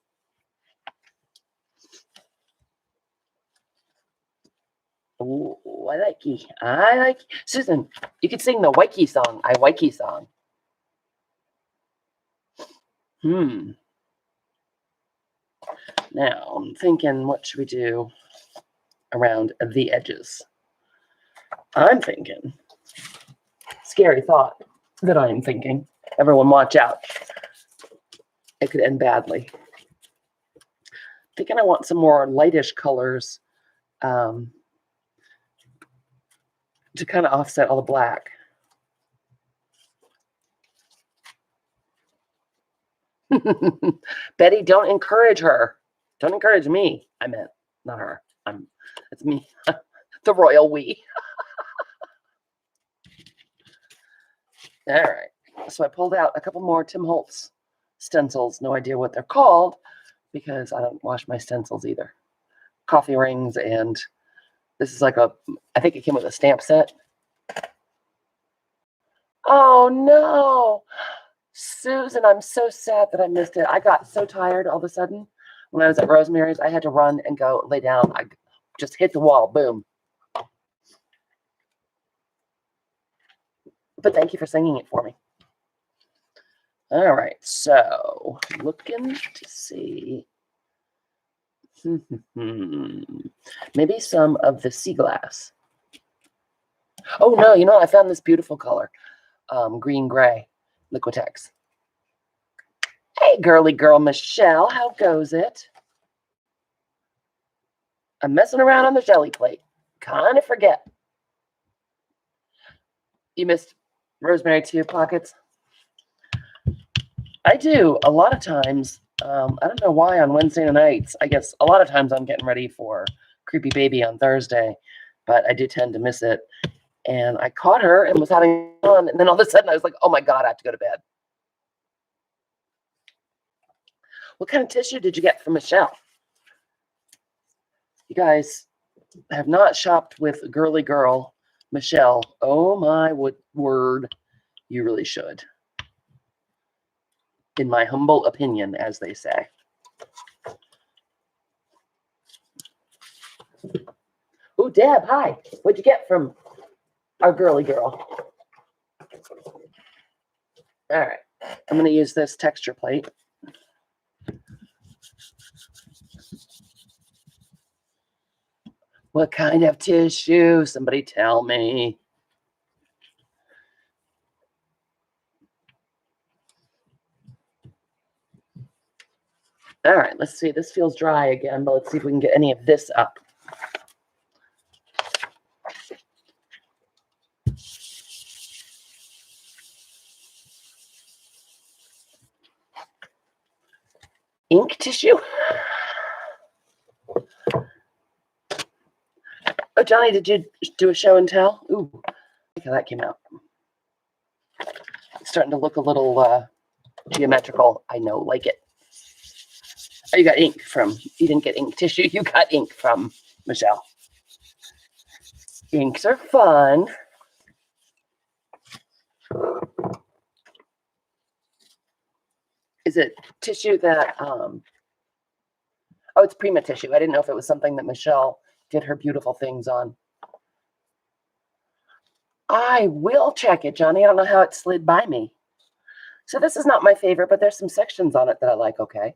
Oh, I like you. I like you. Susan, you could sing the Waikiki song. I Waikiki song. Now, I'm thinking, what should we do around the edges? I'm thinking, scary thought that I'm thinking. Everyone watch out. It could end badly. Thinking I want some more lightish colors to kind of offset all the black. Betty, don't encourage her. Don't encourage me. I meant not her. It's me. The royal we. All right. So I pulled out a couple more Tim Holtz stencils. No idea what they're called because I don't wash my stencils either. Coffee rings, and this is like I think it came with a stamp set. Oh no, Susan, I'm so sad that I missed it. I got so tired all of a sudden when I was at Rosemary's. I had to run and go lay down. I just hit the wall. Boom. But thank you for singing it for me. All right, so looking to see. Maybe some of the sea glass. Oh no, you know, I found this beautiful color. Green gray, Liquitex. Hey, girly girl Michelle, how goes it? I'm messing around on the jelly plate. Kind of forget. You missed Rosemary 2 pockets? I do a lot of times. I don't know why on Wednesday nights. I guess a lot of times I'm getting ready for Creepy Baby on Thursday, but I do tend to miss it. And I caught her and was having fun, and then all of a sudden I was like, oh my God, I have to go to bed. What kind of tissue did you get from Michelle? You guys have not shopped with girly girl Michelle. Oh my word, you really should. In my humble opinion, as they say. Oh, Deb, hi. What'd you get from our girly girl? All right, I'm going to use this texture plate. What kind of tissue? Somebody tell me. All right, let's see. This feels dry again, but let's see if we can get any of this up. Ink tissue? Oh, Johnny, did you do a show and tell? Ooh, look how that came out. It's starting to look a little geometrical. I know, like it. Oh, you got ink from, you didn't get ink tissue. You got ink from Michelle. Inks are fun. Is it tissue that, oh, it's Prima tissue. I didn't know if it was something that Michelle did her beautiful things on. I will check it, Johnny. I don't know how it slid by me. So this is not my favorite, but there's some sections on it that I like, okay.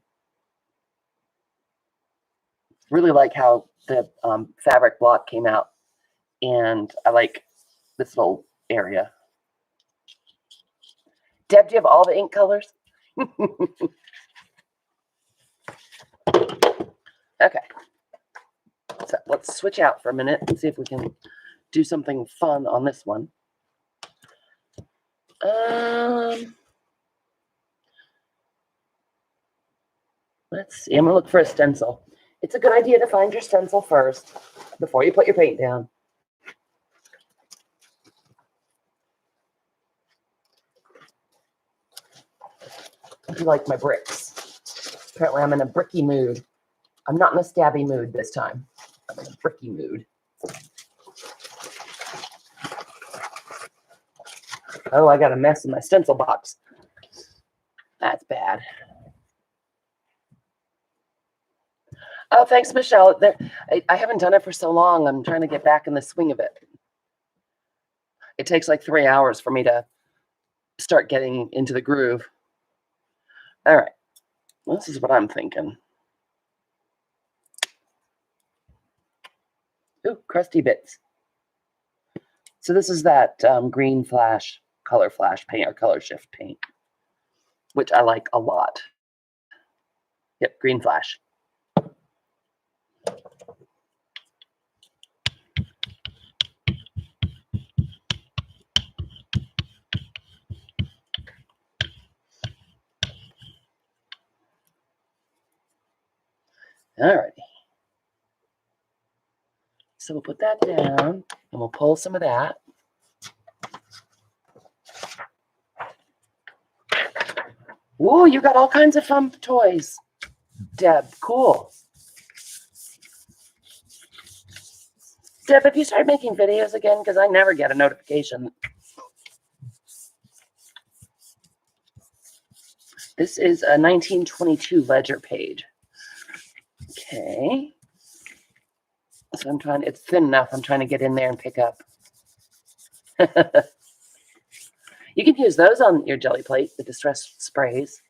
Really like how the fabric block came out, and I like this little area. Deb, do you have all the ink colors? Okay. So let's switch out for a minute and see if we can do something fun on this one. Let's see. I'm gonna look for a stencil. It's a good idea to find your stencil first before you put your paint down. I like my bricks. Apparently I'm in a bricky mood. I'm not in a stabby mood this time. I'm in a bricky mood. Oh, I got a mess in my stencil box. That's bad. Oh, thanks, Michelle. I haven't done it for so long. I'm trying to get back in the swing of it. It takes like 3 hours for me to start getting into the groove. All right. This is what I'm thinking. Ooh, crusty bits. So this is that green flash, color flash paint or color shift paint, which I like a lot. Yep, green flash. All righty. So we'll put that down and we'll pull some of that. Ooh, you got all kinds of fun toys, Deb. Cool. Deb, have you started making videos again? Because I never get a notification. This is a 1922 ledger page. Okay. So I'm trying, it's thin enough. I'm trying to get in there and pick up. You can use those on your jelly plate, the distress sprays.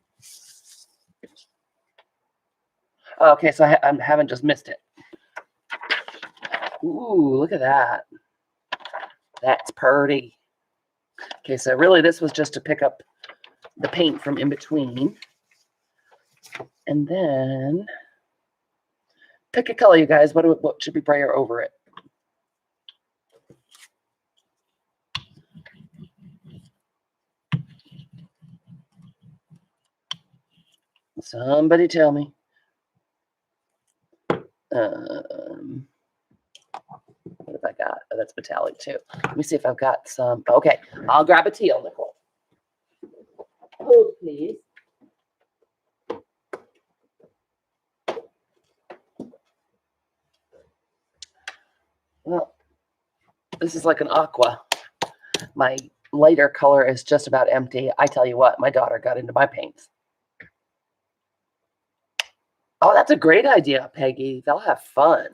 Okay, so I haven't just missed it. Ooh, look at that. That's pretty. Okay, so really this was just to pick up the paint from in between. And then pick a color, you guys. What should we brayer over it? Somebody tell me. What have I got? Oh, that's metallic too. Let me see if I've got some. Okay, I'll grab a teal, Nicole. Hold, please. Well, this is like an aqua. My lighter color is just about empty. I tell you what, my daughter got into my paints. Oh, that's a great idea, Peggy. They'll have fun.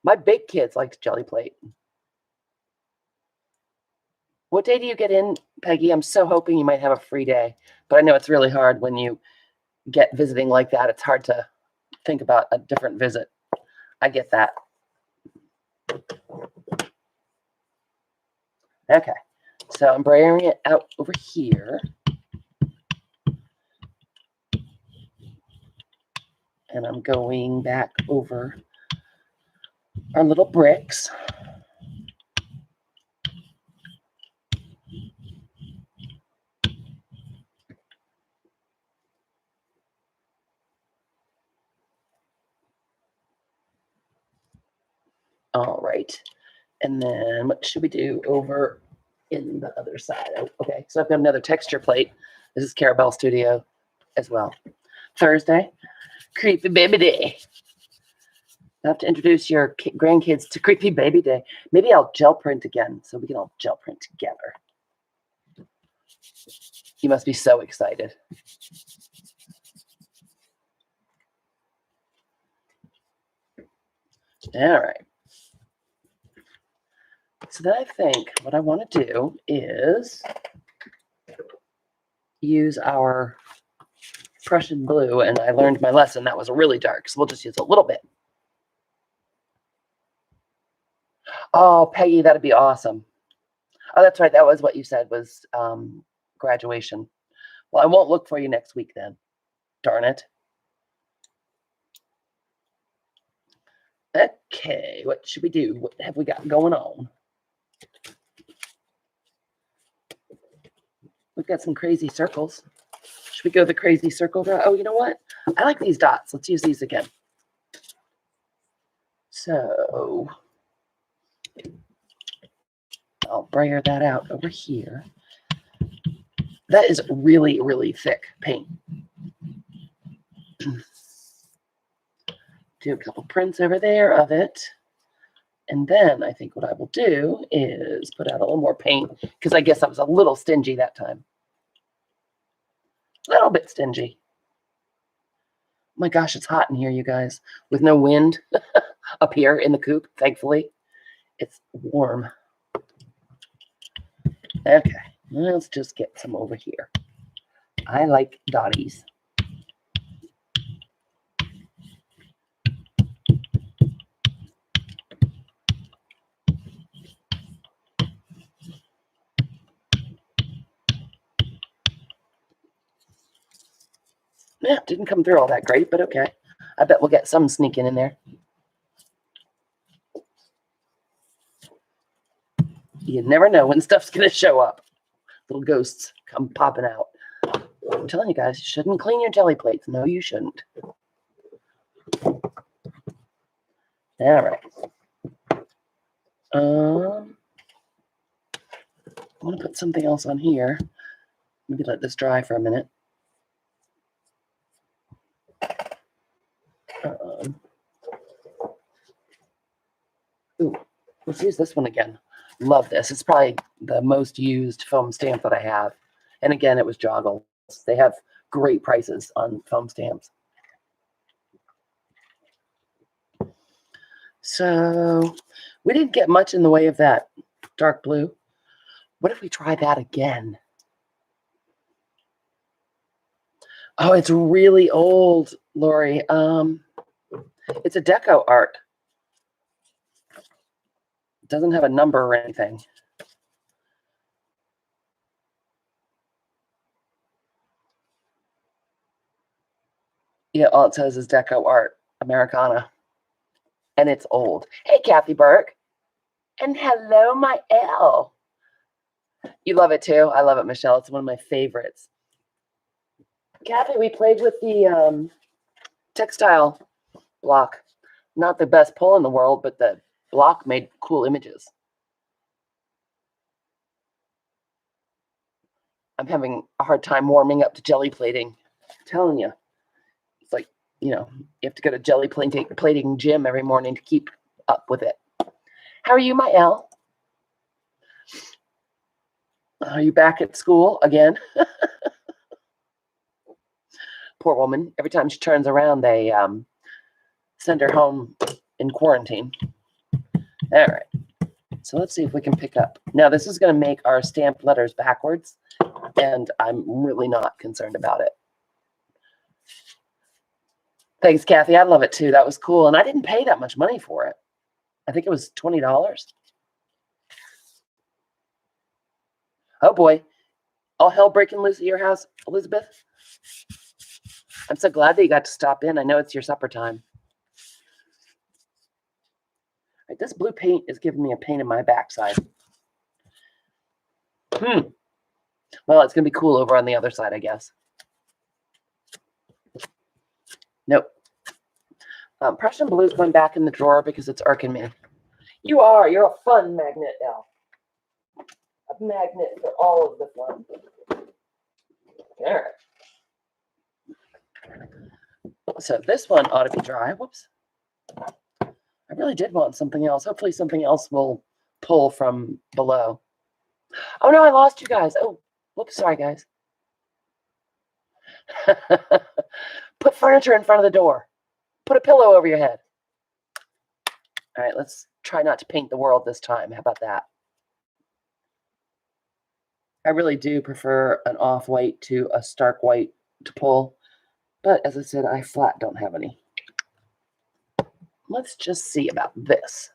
My big kids like jelly plate. What day do you get in, Peggy? I'm so hoping you might have a free day. But I know it's really hard when you get visiting like that. It's hard to think about a different visit. I get that. Okay. So I'm brayering it out over here. And I'm going back over our little bricks. All right. And then what should we do over in the other side? Oh, okay. So I've got another texture plate. This is Carabelle Studio as well. Thursday, Creepy Baby Day. I have to introduce your grandkids to Creepy Baby Day. Maybe I'll gel print again so we can all gel print together. You must be so excited. All right. So then I think what I want to do is use our Prussian blue, and I learned my lesson. That was really dark, so we'll just use a little bit. Oh, Peggy, that'd be awesome. Oh, that's right. That was what you said was graduation. Well, I won't look for you next week then. Darn it. Okay, what should we do? What have we got going on? We've got some crazy circles. Should we go the crazy circle route? Oh, you know what? I like these dots. Let's use these again. So I'll brayer that out over here. That is really, really thick paint. Do a couple prints over there of it. And then I think what I will do is put out a little more paint, because I guess I was a little stingy that time. A little bit stingy. Oh my gosh, it's hot in here, you guys. With no wind up here in the coop, thankfully. It's warm. Okay, let's just get some over here. I like dotties. Yeah, didn't come through all that great, but okay. I bet we'll get some sneaking in there. You never know when stuff's going to show up. Little ghosts come popping out. I'm telling you guys, you shouldn't clean your jelly plates. No, you shouldn't. All right. I want to put something else on here. Maybe let this dry for a minute. Ooh, let's use this one again. Love this. It's probably the most used foam stamp that I have. And again, it was Joggles. They have great prices on foam stamps. So we didn't get much in the way of that dark blue. What if we try that again? Oh, it's really old, Lori. It's a deco art. It doesn't have a number or anything. Yeah, all it says is deco art, Americana. And it's old. Hey, Kathy Burke. And hello, my L. You love it too? I love it, Michelle. It's one of my favorites. Kathy, we played with the textile block. Not the best pull in the world, but the block made cool images. I'm having a hard time warming up to jelly plating. I'm telling you. It's like, you know, you have to go to jelly plating gym every morning to keep up with it. How are you, my L? Are you back at school again? Poor woman. Every time she turns around, they send her home in quarantine. All right. So let's see if we can pick up. Now, this is going to make our stamped letters backwards, and I'm really not concerned about it. Thanks, Kathy. I love it too. That was cool. And I didn't pay that much money for it. I think it was $20. Oh, boy. All hell breaking loose at your house, Elizabeth. I'm so glad that you got to stop in. I know it's your supper time. Right, this blue paint is giving me a pain in my backside. Well, it's going to be cool over on the other side, I guess. Nope. Prussian blue is going back in the drawer because it's irking me. You are. You're a fun magnet, Al. A magnet for all of the fun. All right. So this one ought to be dry. Whoops. I really did want something else. Hopefully something else will pull from below. Oh, no, I lost you guys. Oh, whoops. Sorry, guys. Put furniture in front of the door. Put a pillow over your head. All right, let's try not to paint the world this time. How about that? I really do prefer an off-white to a stark white to pull. But as I said, I flat don't have any. Let's just see about this.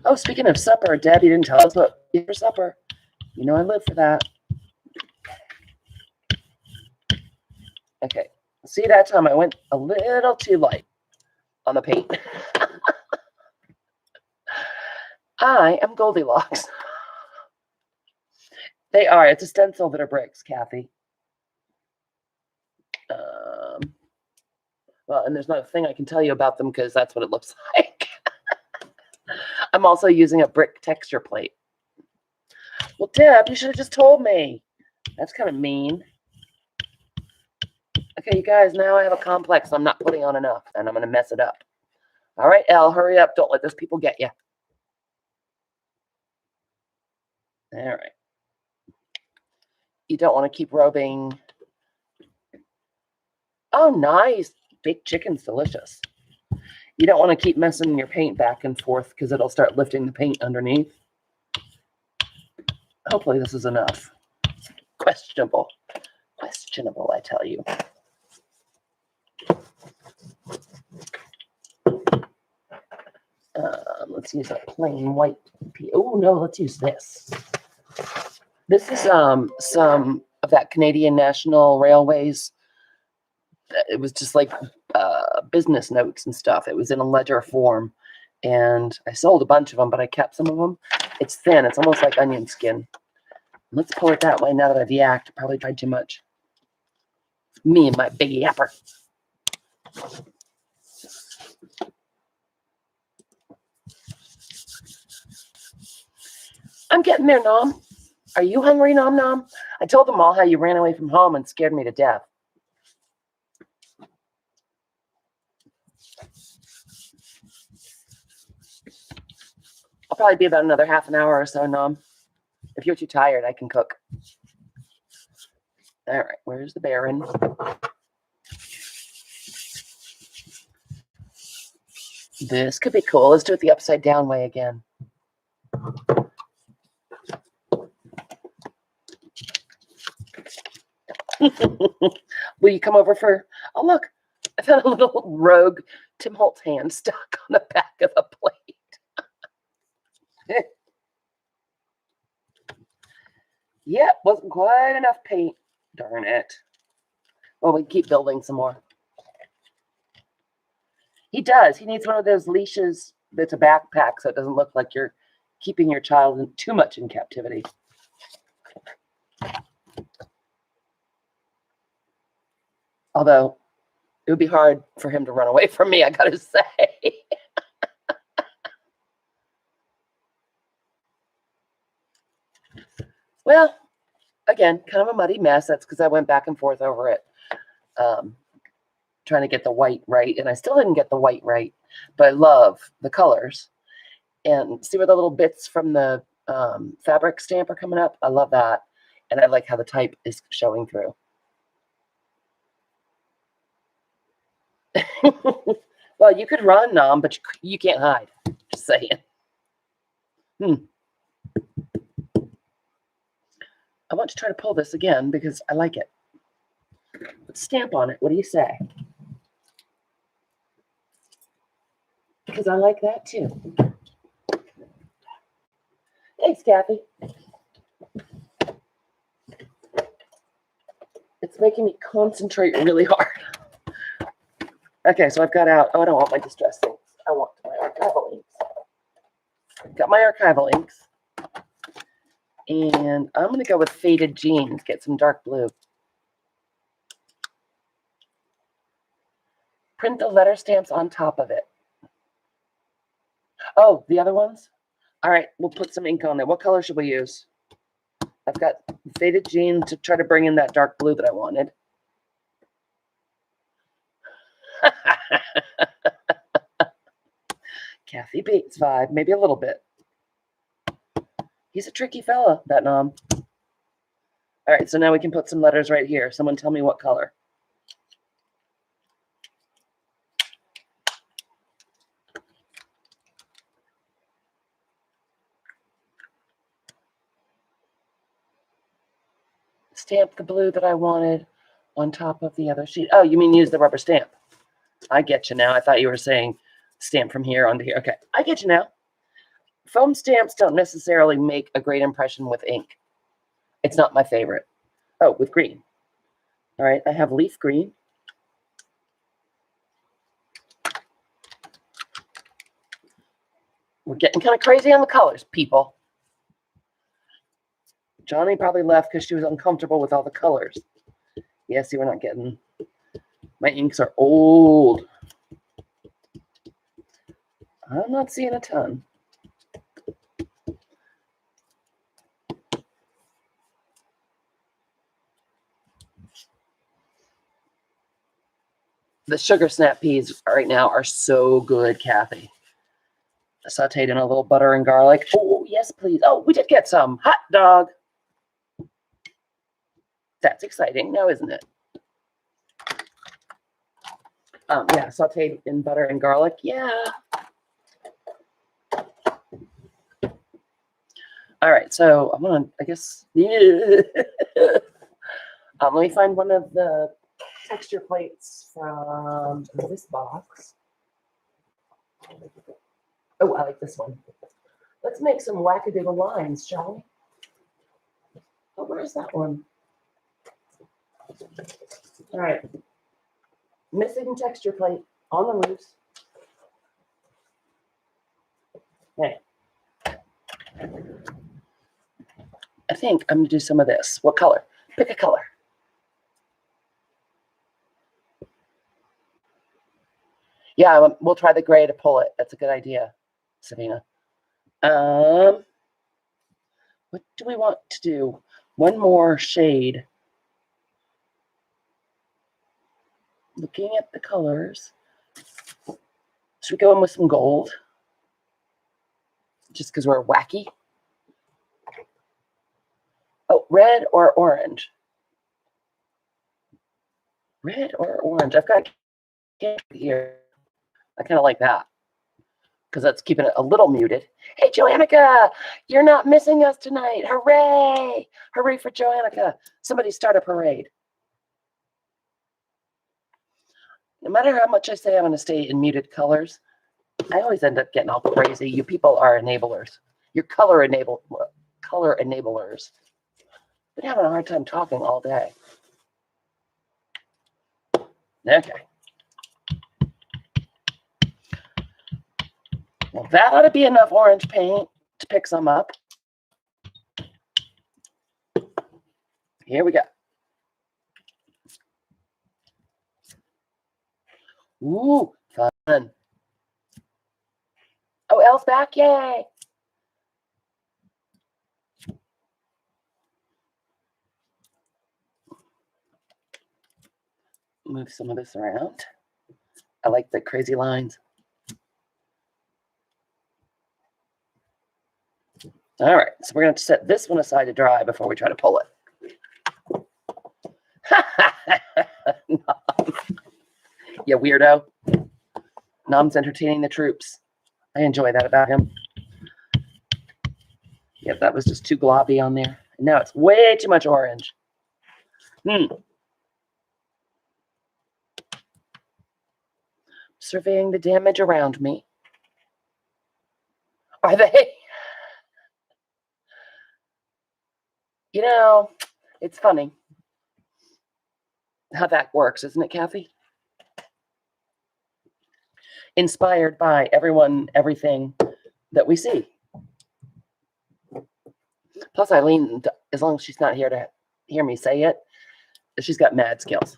Oh, speaking of supper, Deb, you didn't tell us what you ate for supper. You know I live for that. Okay. See, that time I went a little too light on the paint. I am Goldilocks. They are. It's a stencil that are bricks, Kathy. Well, and there's not a thing I can tell you about them because that's what it looks like. I'm also using a brick texture plate. Well, Deb, you should have just told me. That's kind of mean. Okay, you guys, now I have a complex. I'm not putting on enough, and I'm going to mess it up. All right, Elle, hurry up. Don't let those people get you. All right. You don't want to keep rubbing. Oh, nice. Baked chicken's delicious. You don't want to keep messing your paint back and forth because it'll start lifting the paint underneath. Hopefully this is enough. Questionable. Questionable, I tell you. Let's use a plain white. Oh, no, let's use this. This is some of that Canadian National Railways. It was just like business notes and stuff. It was in a ledger form. And I sold a bunch of them, but I kept some of them. It's thin. It's almost like onion skin. Let's pull it that way now that I've yacked. I probably tried too much. Me and my big yapper. I'm getting there, Nom. Are you hungry, Nom Nom? I told them all how you ran away from home and scared me to death. I'll probably be about another half an hour or so, Nom. If you're too tired, I can cook. All right, where's the Baron? This could be cool. Let's do it the upside down way again. Will you come over for... Oh, look. I found a little rogue Tim Holtz hand stuck on the back of the plate. Yep, wasn't quite enough paint. Darn it. Well, we keep building some more. He does. He needs one of those leashes that's a backpack so it doesn't look like you're keeping your child too much in captivity. Although, it would be hard for him to run away from me, I gotta say. Well, again, kind of a muddy mess. That's because I went back and forth over it, trying to get the white right. And I still didn't get the white right, but I love the colors. And see where the little bits from the fabric stamp are coming up? I love that. And I like how the type is showing through. Well, you could run, Nom, but you can't hide. Just saying. I want to try to pull this again because I like it. Put stamp on it. What do you say? Because I like that too. Thanks, Kathy. It's making me concentrate really hard. Okay, so I've got out. Oh, I don't want my distress inks. I want my archival inks. Got my archival inks. And I'm going to go with Faded Jeans. Get some dark blue. Print the letter stamps on top of it. Oh, the other ones? All right, we'll put some ink on there. What color should we use? I've got Faded Jeans to try to bring in that dark blue that I wanted. Kathy Bates vibe, maybe a little bit. He's a tricky fella, that Nom. All right, so now we can put some letters right here. Someone tell me what color. Stamp the blue that I wanted on top of the other sheet. Oh, you mean use the rubber stamp. I get you now. I thought you were saying stamp from here onto here. Okay, I get you now. Foam stamps don't necessarily make a great impression with ink. It's not my favorite. Oh, with green. All right, I have leaf green. We're getting kind of crazy on the colors, people. Johnny probably left because she was uncomfortable with all the colors. Yeah, see, we're not getting... My inks are old. I'm not seeing a ton. The sugar snap peas right now are so good, Kathy. Sauteed in a little butter and garlic. Oh, yes, please. Oh, we did get some. Hot dog. That's exciting now, isn't it? Yeah, sauteed in butter and garlic. Yeah. All right, so I'm gonna, I guess, yeah. Let me find one of the texture plates from this box. Oh, I like this one. Let's make some wackadoodle lines, shall we? Oh, where's that one? All right. Missing texture plate on the loose. Okay. I think I'm going to do some of this. What color? Pick a color. Yeah, we'll try the gray to pull it. That's a good idea, Savina. What do we want to do? One more shade. Looking at the colors. Should we go in with some gold? Just because we're wacky? Oh, red or orange? Red or orange? I've got here. I kind of like that because that's keeping it a little muted. Hey, Joannica, you're not missing us tonight. Hooray! Hooray for Joannica. Somebody start a parade. No matter how much I say I'm going to stay in muted colors, I always end up getting all crazy. You people are enablers. You're color enablers. Been having a hard time talking all day. Okay. Well, that ought to be enough orange paint to pick some up. Here we go. Ooh, fun. Oh, Elle's back. Yay. Move some of this around. I like the crazy lines. All right, so we're going to set this one aside to dry before we try to pull it. You weirdo. Nom's entertaining the troops. I enjoy that about him. Yep, that was just too globby on there. And now it's way too much orange. Surveying the damage around me. Are they? You know, it's funny how that works, isn't it, Kathy? Inspired by everyone, everything that we see. Plus, Eileen, as long as she's not here to hear me say it, she's got mad skills.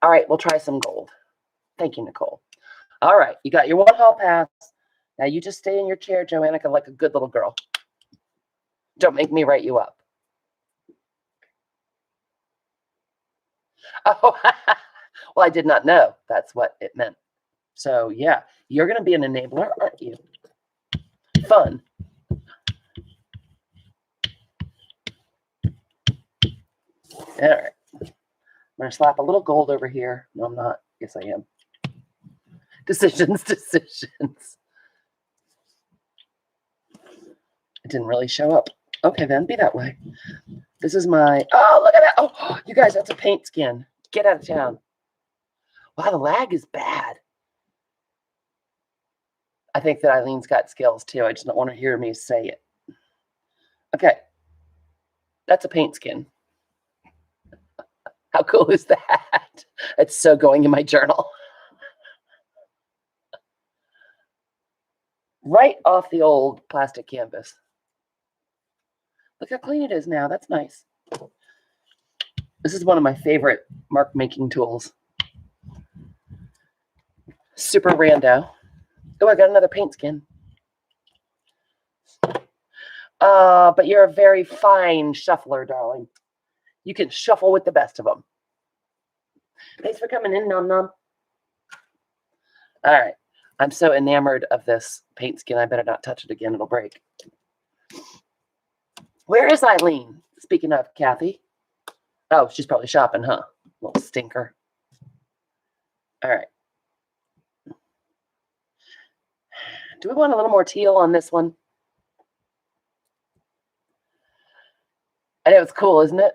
All right, we'll try some gold. Thank you, Nicole. All right, you got your one hall pass. Now you just stay in your chair, Joannica, like a good little girl. Don't make me write you up. Oh, well, I did not know that's what it meant. So, yeah, you're going to be an enabler, aren't you? Fun. All right. I'm going to slap a little gold over here. No, I'm not. Yes, I am. Decisions. It didn't really show up. Okay, then, be that way. This is my, oh, look at that. Oh, you guys, that's a paint skin. Get out of town. Wow, the lag is bad. I think that Eileen's got skills, too. I just don't want to hear me say it. Okay. That's a paint skin. How cool is that? It's so going in my journal. Right off the old plastic canvas. Look how clean it is now. That's nice. This is one of my favorite mark making tools. Super rando. Oh, I got another paint skin. But you're a very fine shuffler, darling. You can shuffle with the best of them. Thanks for coming in, Nom Nom. All right. I'm so enamored of this paint skin. I better not touch it again. It'll break. Where is Eileen? Speaking of Kathy. Oh, she's probably shopping, huh? Little stinker. All right. Do we want a little more teal on this one? I know it's cool, isn't it?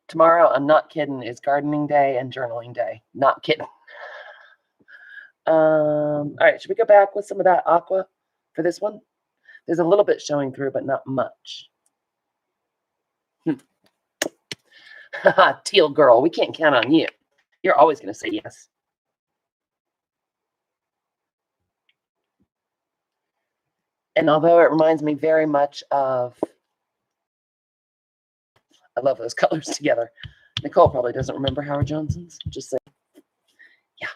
Tomorrow, I'm not kidding, is gardening day and journaling day. Not kidding. All right, should we go back with some of that aqua for this one? There's a little bit showing through, but not much. Teal girl, we can't count on you. You're always going to say yes. And although it reminds me very much of, I love those colors together. Nicole probably doesn't remember Howard Johnson's. Just say, yeah.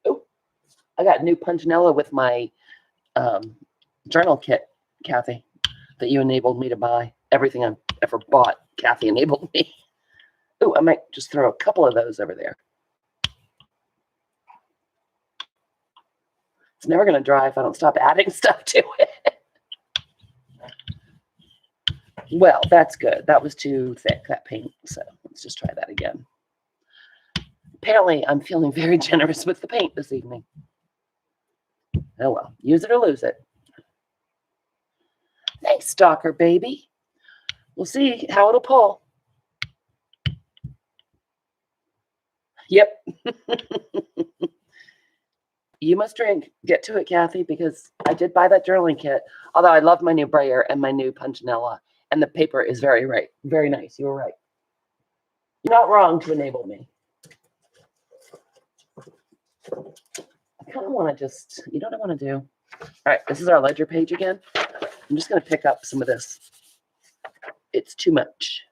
Oh, I got new Punchinella with my journal kit, Kathy, that you enabled me to buy. Everything I've ever bought, Kathy enabled me. Oh, I might just throw a couple of those over there. It's never going to dry if I don't stop adding stuff to it. Well, that's good. That was too thick, that paint. So let's just try that again. Apparently, I'm feeling very generous with the paint this evening. Oh, well. Use it or lose it. Thanks, Stalker, baby. We'll see how it'll pull. Yep. You must drink. Get to it, Kathy, because I did buy that journaling kit. Although I love my new brayer and my new Punchinella. And the paper is very nice. You were right. You're not wrong to enable me. I kind of want to just, you know what I want to do? All right, this is our ledger page again. I'm just going to pick up some of this. It's too much.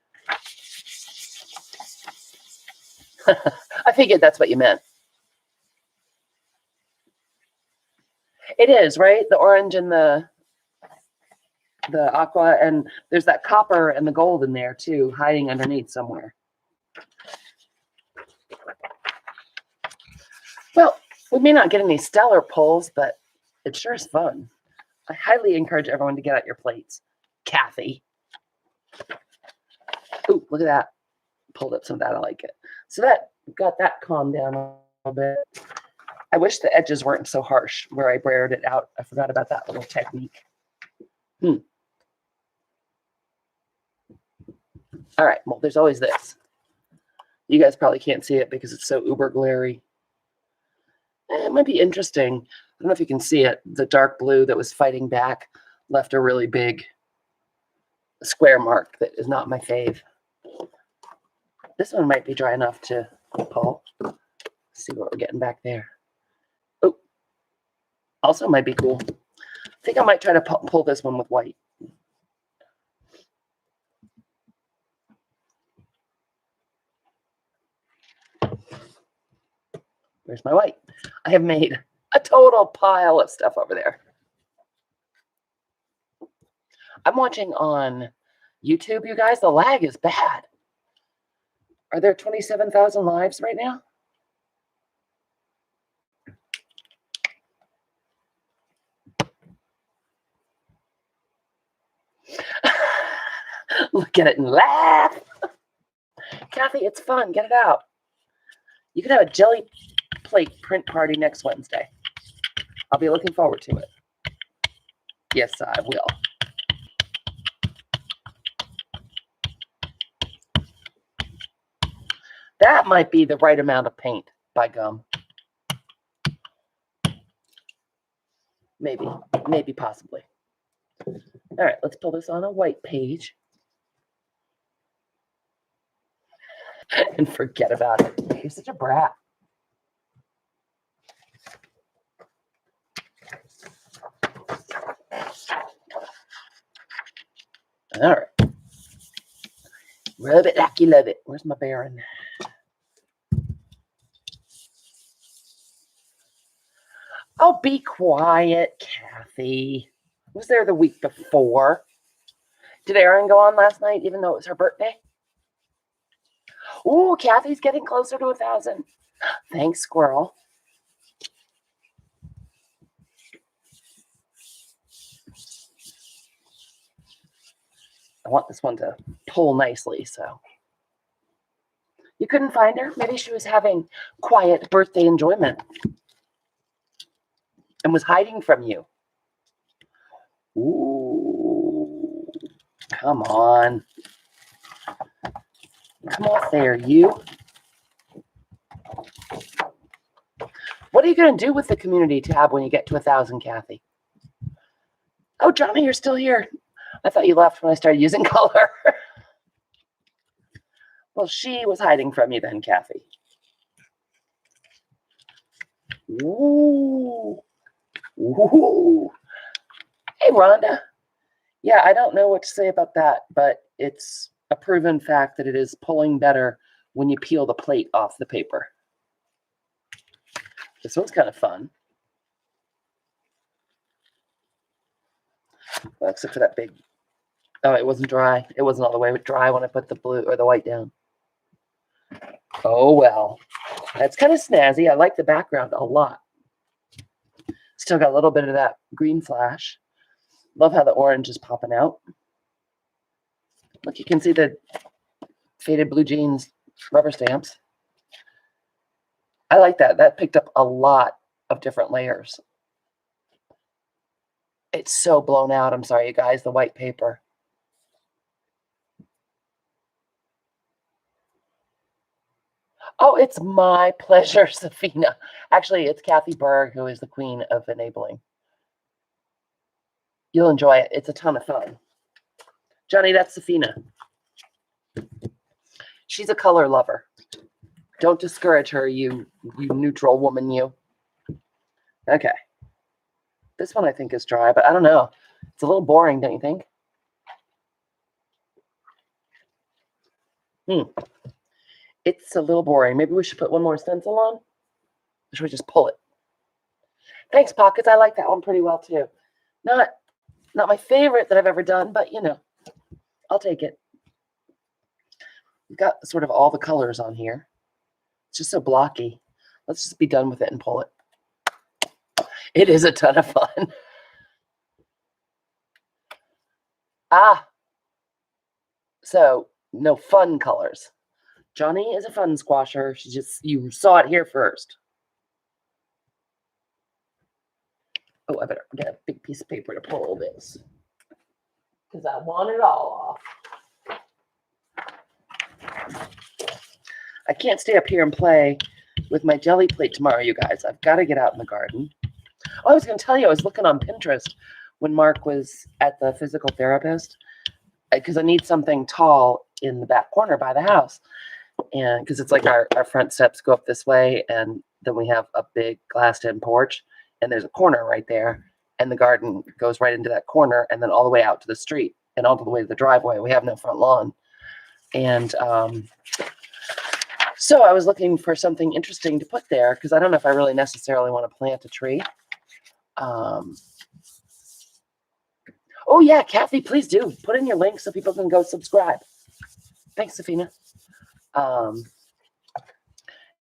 I figured that's what you meant. It is, right? The orange and the aqua, and there's that copper and the gold in there too, hiding underneath somewhere. Well, we may not get any stellar pulls, but it sure is fun. I highly encourage everyone to get out your plates. Kathy. Ooh, look at that. Pulled up some of that. I like it. So that got that calmed down a little bit. I wish the edges weren't so harsh where I brayered it out. I forgot about that little technique. All right, well, there's always this. You guys probably can't see it because it's so uber glary. It might be interesting. I don't know if you can see it. The dark blue that was fighting back left a really big square mark that is not my fave. This one might be dry enough to pull. Let's see what we're getting back there. Oh, also might be cool. I think I might try to pull this one with white. Where's my white? I have made a total pile of stuff over there. I'm watching on YouTube, you guys. The lag is bad. Are there 27,000 lives right now? Look at it and laugh. Kathy, it's fun. Get it out. You can have a jelly plate print party next Wednesday. I'll be looking forward to it. Yes, I will. That might be the right amount of paint, by gum. Maybe, possibly. All right, let's pull this on a white page. And forget about it. You're such a brat. All right. Rub it like you love it. Where's my Baron? Oh, be quiet, Kathy. I was there the week before. Did Erin go on last night, even though it was her birthday? Ooh, Kathy's getting closer to 1,000. Thanks, squirrel. I want this one to pull nicely, so. You couldn't find her? Maybe she was having quiet birthday enjoyment and was hiding from you. Ooh, come on. Come off there, you. What are you going to do with the community tab when you get to 1,000, Kathy? Oh, Johnny, you're still here. I thought you left when I started using color. Well, she was hiding from you then, Kathy. Ooh. Ooh. Hey, Rhonda. Yeah, I don't know what to say about that, but it's a proven fact that it is pulling better when you peel the plate off the paper. This one's kind of fun. Well, except for that big. Oh, it wasn't dry. It wasn't all the way dry when I put the blue or the white down. Oh, well. That's kind of snazzy. I like the background a lot. Still got a little bit of that green flash. Love how the orange is popping out. Look, you can see the faded blue jeans rubber stamps. I like that. That picked up a lot of different layers. It's so blown out. I'm sorry, you guys, the white paper. Oh, it's my pleasure, Safina. Actually, it's Kathy Berg who is the queen of enabling. You'll enjoy it. It's a ton of fun. Johnny, that's Safina. She's a color lover. Don't discourage her, you neutral woman, you. Okay. This one I think is dry, but I don't know. It's a little boring, don't you think? It's a little boring. Maybe we should put one more stencil on? Or should we just pull it? Thanks, Pockets. I like that one pretty well, too. Not my favorite that I've ever done, but, you know, I'll take it. We've got sort of all the colors on here. It's just so blocky. Let's just be done with it and pull it. It is a ton of fun. So no fun colors. Johnny is a fun squasher. You saw it here first. Oh, I better get a big piece of paper to pull this because I want it all off. I can't stay up here and play with my jelly plate tomorrow, you guys. I've got to get out in the garden. Oh, I was going to tell you, I was looking on Pinterest when Mark was at the physical therapist because I need something tall in the back corner by the house. And because it's like our front steps go up this way, and then we have a big glassed-in porch, and there's a corner right there, and the garden goes right into that corner, and then all the way out to the street, and all the way to the driveway. We have no front lawn. And so I was looking for something interesting to put there, because I don't know if I really necessarily want to plant a tree. Oh, yeah, Kathy, please do. Put in your link so people can go subscribe. Thanks, Safina.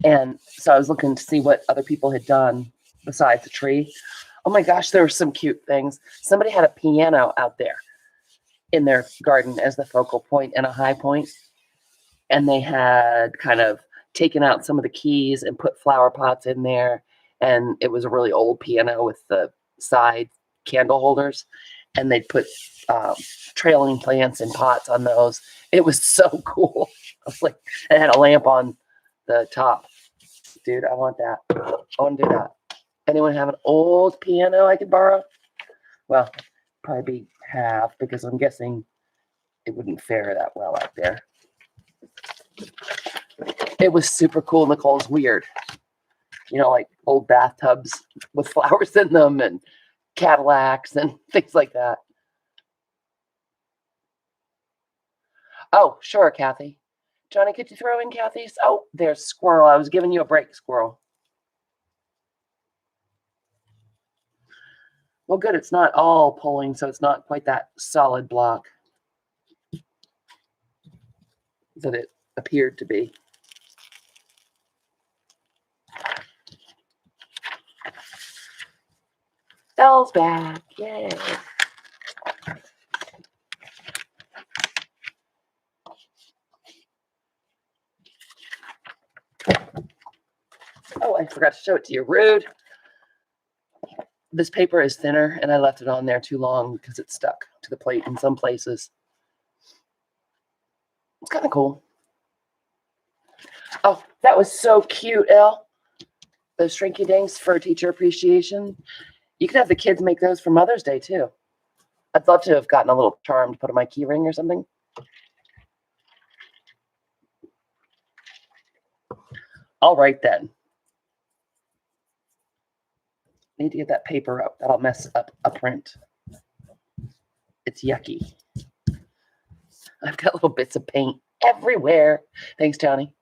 And so I was looking to see what other people had done besides the tree. Oh my gosh, there were some cute things. Somebody had a piano out there in their garden as the focal point and a high point. And they had kind of taken out some of the keys and put flower pots in there. And it was a really old piano with the side candle holders. And they'd put trailing plants and pots on those. It was so cool. I was like, it had a lamp on the top. Dude, I want that. I want to do that. Anyone have an old piano I could borrow? Well, probably have, because I'm guessing it wouldn't fare that well out there. It was super cool. Nicole's weird. You know, like old bathtubs with flowers in them and Cadillacs and things like that. Oh, sure, Kathy. Johnny, could you throw in Kathy's? Oh, there's Squirrel. I was giving you a break, Squirrel. Well, good. It's not all pulling, so it's not quite that solid block. that it appeared to be. Elle's back. Yay. Oh, I forgot to show it to you. Rude. This paper is thinner, and I left it on there too long because it's stuck to the plate in some places. It's kind of cool. Oh, that was so cute, Elle. Those shrinky dinks for teacher appreciation. You could have the kids make those for Mother's Day, too. I'd love to have gotten a little charm to put on my key ring or something. All right, then. Need to get that paper up. That'll mess up a print. It's yucky. I've got little bits of paint everywhere. Thanks, Johnny.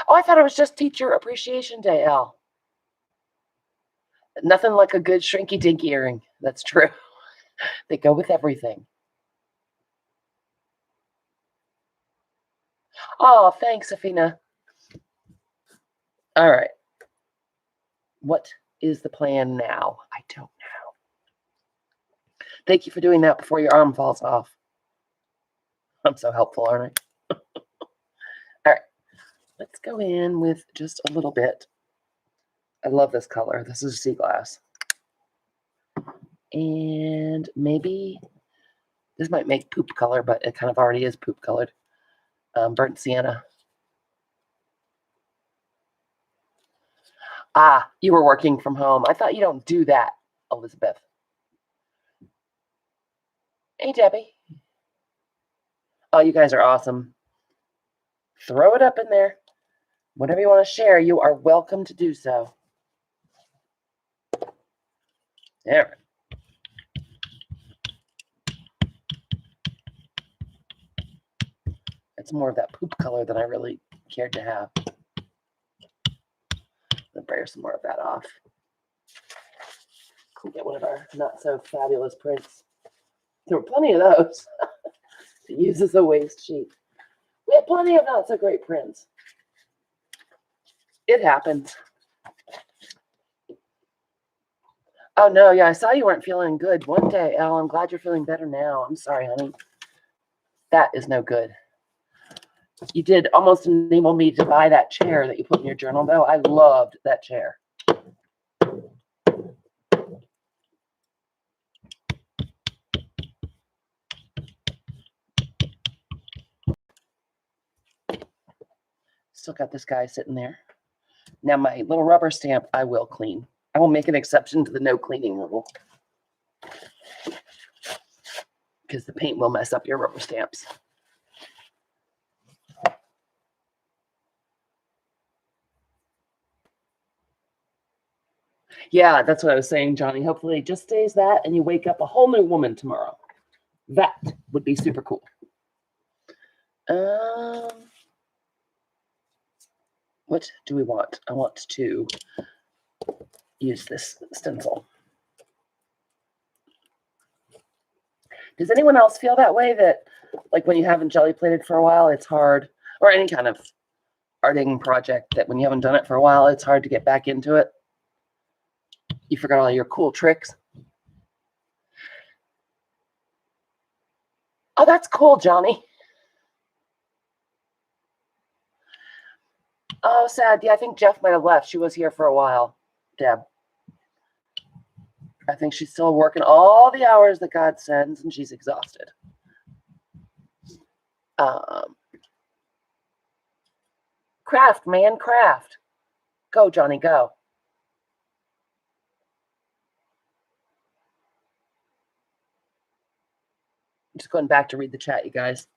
Oh, I thought it was just Teacher Appreciation Day, Elle. Nothing like a good shrinky dinky earring. That's true. They go with everything. Oh, thanks, Afina. All right. What is the plan now? I don't know. Thank you for doing that before your arm falls off. I'm so helpful, aren't I? All right. Let's go in with just a little bit. I love this color. This is sea glass. And maybe this might make poop color, but it kind of already is poop colored. Burnt sienna. Ah, you were working from home. I thought you don't do that, Elizabeth. Hey, Debbie. Oh, you guys are awesome. Throw it up in there. Whatever you want to share, you are welcome to do so. There. It's more of that poop color than I really cared to have. Let's bear some more of that off. We'll get one of our not so fabulous prints. There were plenty of those to use as a waste sheet. We had plenty of not so great prints. It happens. Oh no, yeah, I saw you weren't feeling good one day, Elle. I'm glad you're feeling better now. I'm sorry, honey. That is no good. You did almost enable me to buy that chair that you put in your journal, though. I loved that chair. Still got this guy sitting there. Now my little rubber stamp, I will clean. I will make an exception to the no cleaning rule, because the paint will mess up your rubber stamps. Yeah, that's what I was saying, Johnny. Hopefully it just stays that and you wake up a whole new woman tomorrow. That would be super cool. What do we want? I want to use this stencil. Does anyone else feel that way, that like when you haven't jelly plated for a while, it's hard, or any kind of arting project, that when you haven't done it for a while, it's hard to get back into it? You forgot all your cool tricks. Oh, that's cool, Johnny. Oh, sad. Yeah, I think Jeff might have left. She was here for a while, Deb. I think she's still working all the hours that God sends, and she's exhausted. Craft, man, craft. Go, Johnny, go. I'm just going back to read the chat, you guys.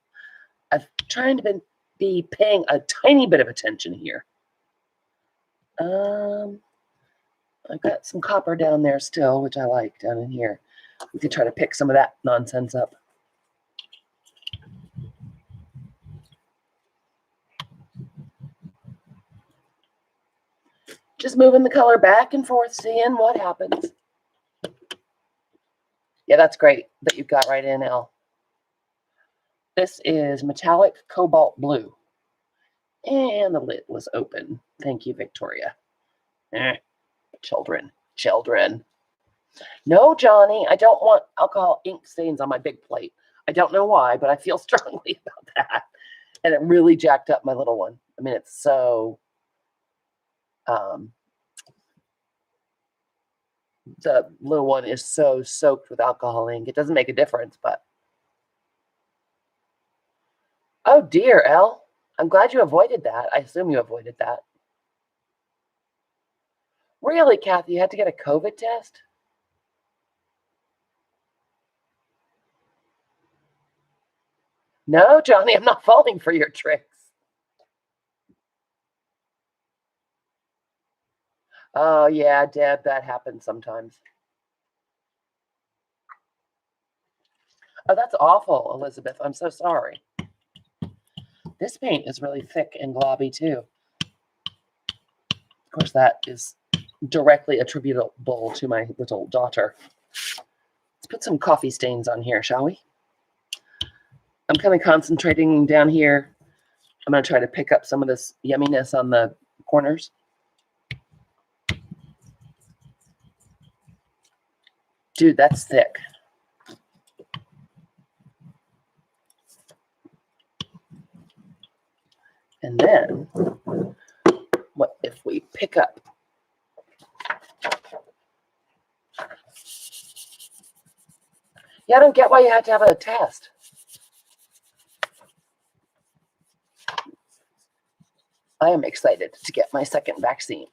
I'm trying to be paying a tiny bit of attention here. I've got some copper down there still, which I like down in here. We could try to pick some of that nonsense up. Just moving the color back and forth, seeing what happens. Yeah, that's great that you got right in, Elle. This is metallic cobalt blue. And the lid was open. Thank you, Victoria. Children. No, Johnny, I don't want alcohol ink stains on my big plate. I don't know why, but I feel strongly about that. And it really jacked up my little one. I mean, it's so... the little one is so soaked with alcohol ink. It doesn't make a difference, but... Oh, dear, Elle. I'm glad you avoided that. I assume you avoided that. Really, Kathy, you had to get a COVID test? No, Johnny, I'm not falling for your tricks. Oh, yeah, Deb, that happens sometimes. Oh, that's awful, Elizabeth. I'm so sorry. This paint is really thick and globby, too. Of course, that is directly attributable to my little daughter. Let's put some coffee stains on here, shall we? I'm kind of concentrating down here. I'm going to try to pick up some of this yumminess on the corners. Dude, that's thick. And then, what if we pick up? Yeah, I don't get why you had to have a test. I am excited to get my second vaccine.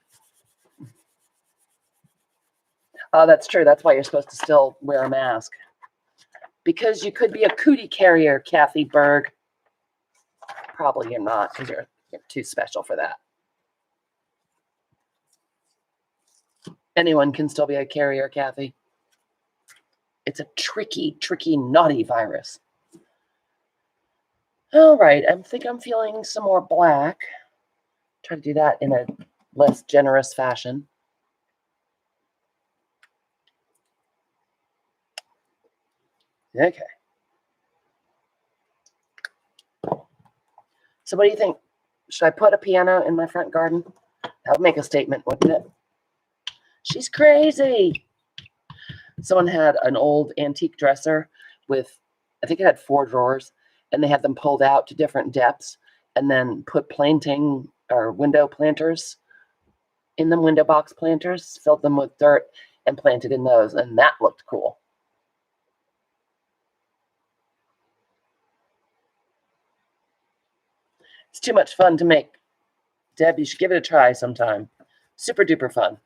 Oh, that's true. That's why you're supposed to still wear a mask. Because you could be a cootie carrier, Kathy Berg. Probably you're not, because you're too special for that. Anyone can still be a carrier, Kathy. It's a tricky, naughty virus. All right, I think I'm feeling some more black. Try to do that in a less generous fashion. Okay. So what do you think? Should I put a piano in my front garden? That would make a statement, wouldn't it? She's crazy. Someone had an old antique dresser with, I think it had 4 drawers, and they had them pulled out to different depths and then put planting or window planters in them, window box planters, filled them with dirt and planted in those, and that looked cool. It's too much fun to make. Deb, you should give it a try sometime. Super duper fun.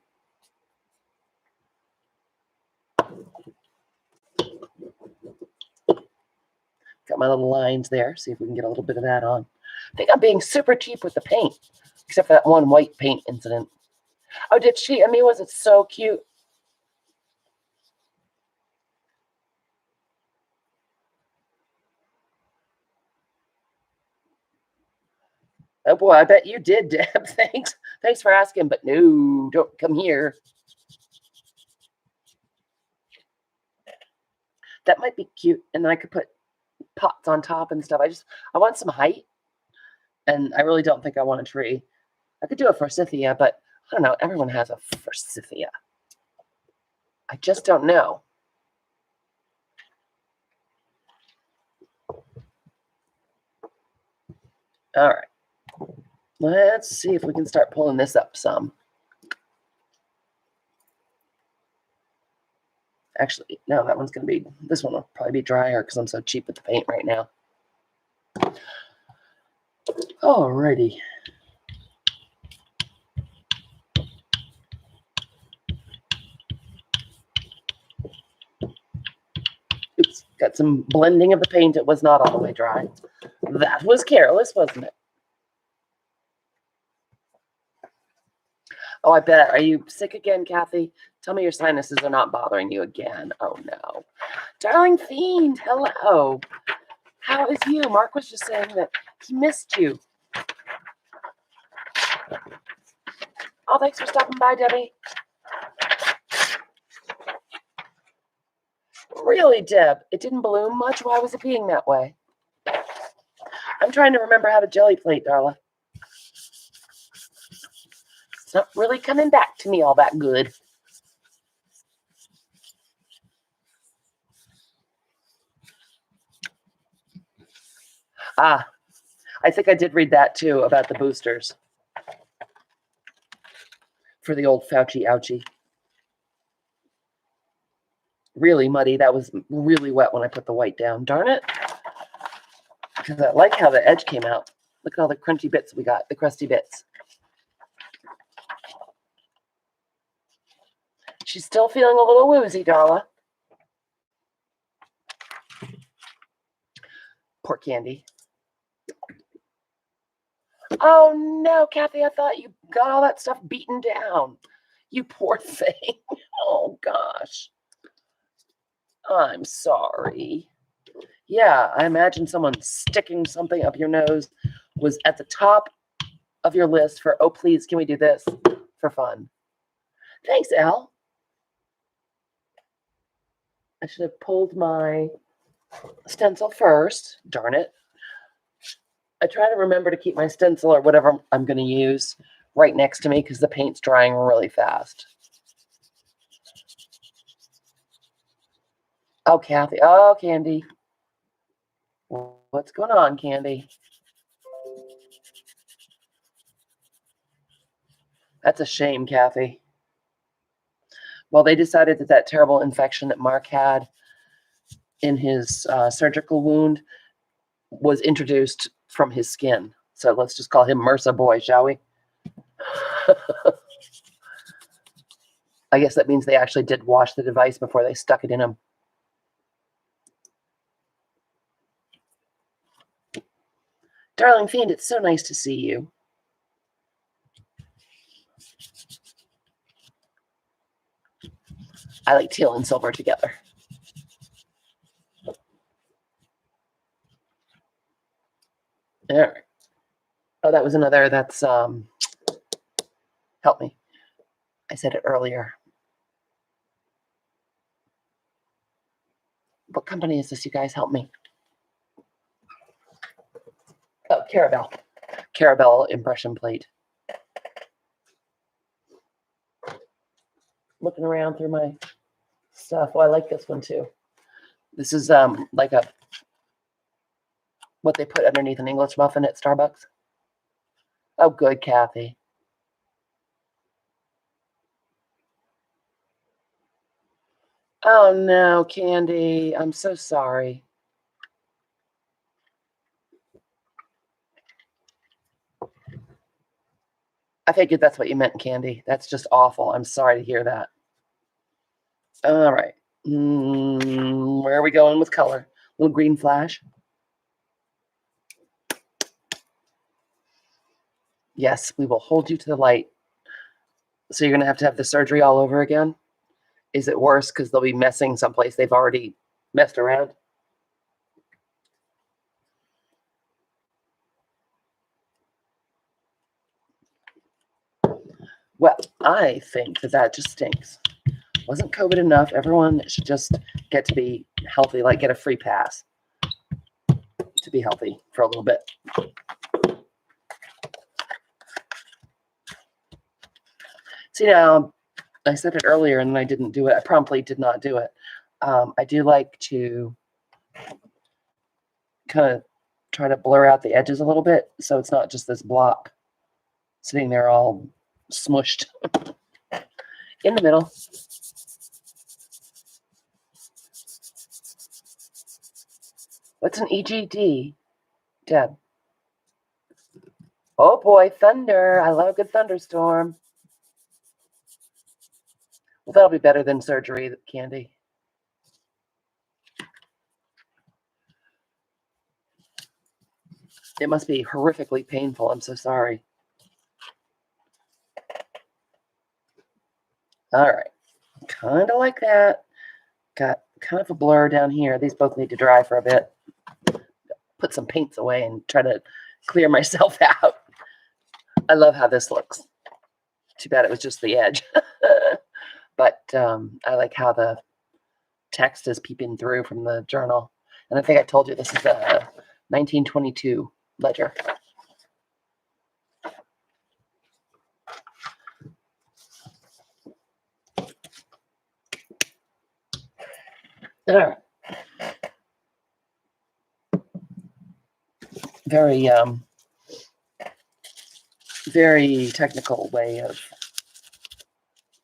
Got my little lines there. See if we can get a little bit of that on. I think I'm being super cheap with the paint, except for that one white paint incident. Oh, did she? I mean, was it so cute? Oh boy, I bet you did, Deb. Thanks for asking, but no, don't come here. That might be cute, and then I could put pots on top and stuff. I want some height, and I really don't think I want a tree. I could do a forsythia, but I don't know. Everyone has a forsythia. I just don't know. All right. Let's see if we can start pulling this up some. Actually, no, that one's going to be, this one will probably be drier because I'm so cheap with the paint right now. Alrighty. Oops, got some blending of the paint. It was not all the way dry. That was careless, wasn't it? Oh, I bet. Are you sick again, Kathy? Tell me your sinuses are not bothering you again. Oh, no. Darling Fiend, hello. How is you? Mark was just saying that he missed you. Oh, thanks for stopping by, Debbie. Really, Deb? It didn't bloom much? Why was it being that way? I'm trying to remember how to jelly plate, Darla. It's not really coming back to me all that good. Ah, I think I did read that too about the boosters for the old Fauci ouchie. Really muddy. That was really wet when I put the white down. Darn it. Because I like how the edge came out. Look at all the crunchy bits we got, the crusty bits. She's still feeling a little woozy, Darla. Poor Candy. Oh no, Kathy, I thought you got all that stuff beaten down. You poor thing. Oh gosh. I'm sorry. Yeah, I imagine someone sticking something up your nose was at the top of your list for, oh, please, can we do this for fun? Thanks, Elle. I should have pulled my stencil first. Darn it. I try to remember to keep my stencil or whatever I'm going to use right next to me because the paint's drying really fast. Oh, Kathy. Oh, Candy. What's going on, Candy? That's a shame, Kathy. Well, they decided that that terrible infection that Mark had in his surgical wound was introduced from his skin. So let's just call him MRSA boy, shall we? I guess that means they actually did wash the device before they stuck it in him. Darling Fiend, it's so nice to see you. I like teal and silver together. All right. Oh, that was another, that's, help me. I said it earlier. What company is this, you guys? Help me. Oh, Carabelle. Carabelle impression plate. Looking around through my stuff. Oh, I like this one too. This is like a what they put underneath an English muffin at Starbucks. Oh, good, Kathy. Oh no, Candy. I'm so sorry. I figured that's what you meant, Candy. That's just awful. I'm sorry to hear that. All right. Where are we going with color? Little green flash. Yes, we will hold you to the light. So you're going to have the surgery all over again? Is it worse because they'll be messing someplace they've already messed around? Well, I think that just stinks. Wasn't COVID enough? Everyone should just get to be healthy, like get a free pass to be healthy for a little bit. See, now, I said it earlier and then I didn't do it. I promptly did not do it. I do like to kind of try to blur out the edges a little bit so it's not just this block sitting there all smushed in the middle. What's an EGD, Deb? Oh boy, thunder. I love a good thunderstorm. Well, that'll be better than surgery, Candy. It must be horrifically painful. I'm so sorry. All right. Kind of like that. Got kind of a blur down here. These both need to dry for a bit. Put some paints away and try to clear myself out. I love how this looks. Too bad it was just the edge. But I like how the text is peeping through from the journal. And I think I told you this is a 1922 ledger. There. Very very technical way of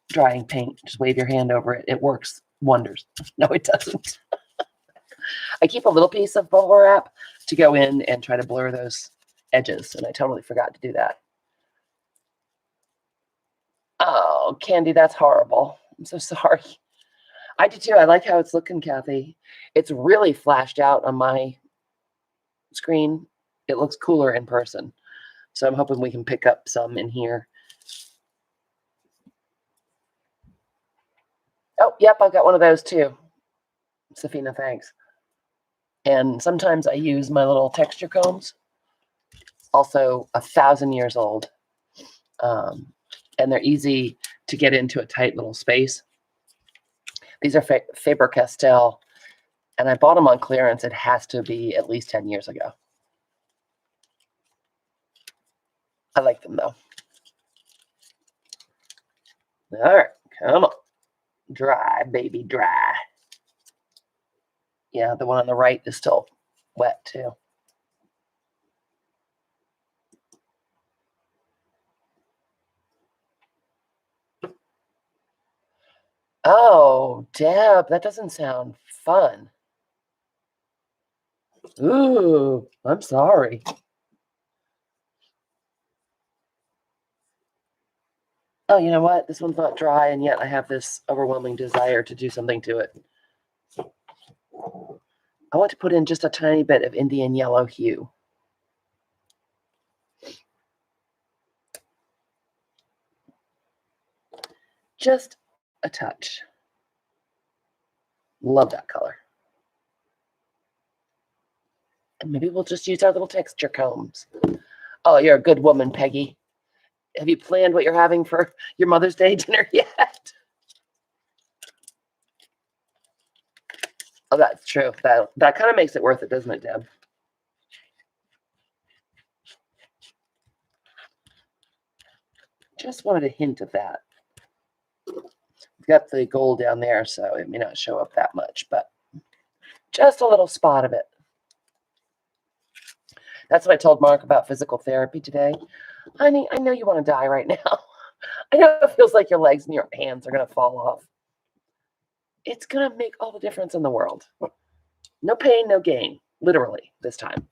drying paint. Just wave your hand over it. It works wonders. No, it doesn't. I keep a little piece of bubble wrap to go in and try to blur those edges, and I totally forgot to do that. Oh, Candy, that's horrible. I'm so sorry. I do too. I like how it's looking, Kathy. It's really flashed out on my screen. It looks cooler in person. So I'm hoping we can pick up some in here. Oh, yep, I've got one of those too. Safina, thanks. And sometimes I use my little texture combs. Also 1,000 years old. And they're easy to get into a tight little space. These are Faber-Castell, and I bought them on clearance. It has to be at least 10 years ago. I like them, though. All right, come on. Dry, baby, dry. Yeah, the one on the right is still wet, too. Oh, Deb, that doesn't sound fun. Ooh, I'm sorry. Oh, you know what? This one's not dry, and yet I have this overwhelming desire to do something to it. I want to put in just a tiny bit of Indian yellow hue. Just a touch. Love that color. And maybe we'll just use our little texture combs. Oh, you're a good woman, Peggy. Have you planned what you're having for your Mother's Day dinner yet? Oh, that's true. That kind of makes it worth it, doesn't it, Deb? Just wanted a hint of that. We've got the gold down there, so it may not show up that much, but just a little spot of it. That's what I told Mark about physical therapy today. Honey, I know you want to die right now. I know it feels like your legs and your hands are going to fall off. It's going to make all the difference in the world. No pain, no gain, literally, this time.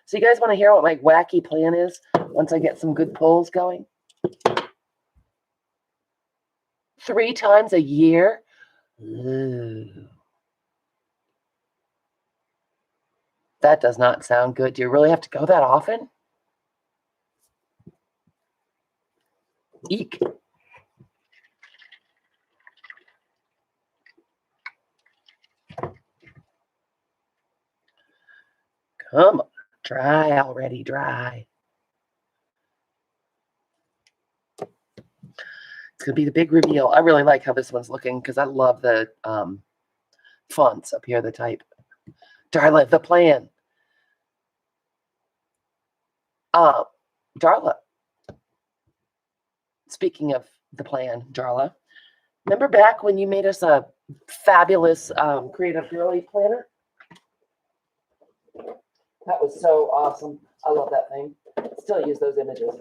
So you guys want to hear what my wacky plan is once I get some good pulls going? 3 times a year? Ooh. That does not sound good. Do you really have to go that often? Eek. Come on. Dry already, dry. It's going to be the big reveal. I really like how this one's looking because I love the fonts up here, the type. Darla, the plan. Darla, speaking of the plan, Darla, remember back when you made us a fabulous creative girly planner? That was so awesome. I love that thing. Still use those images.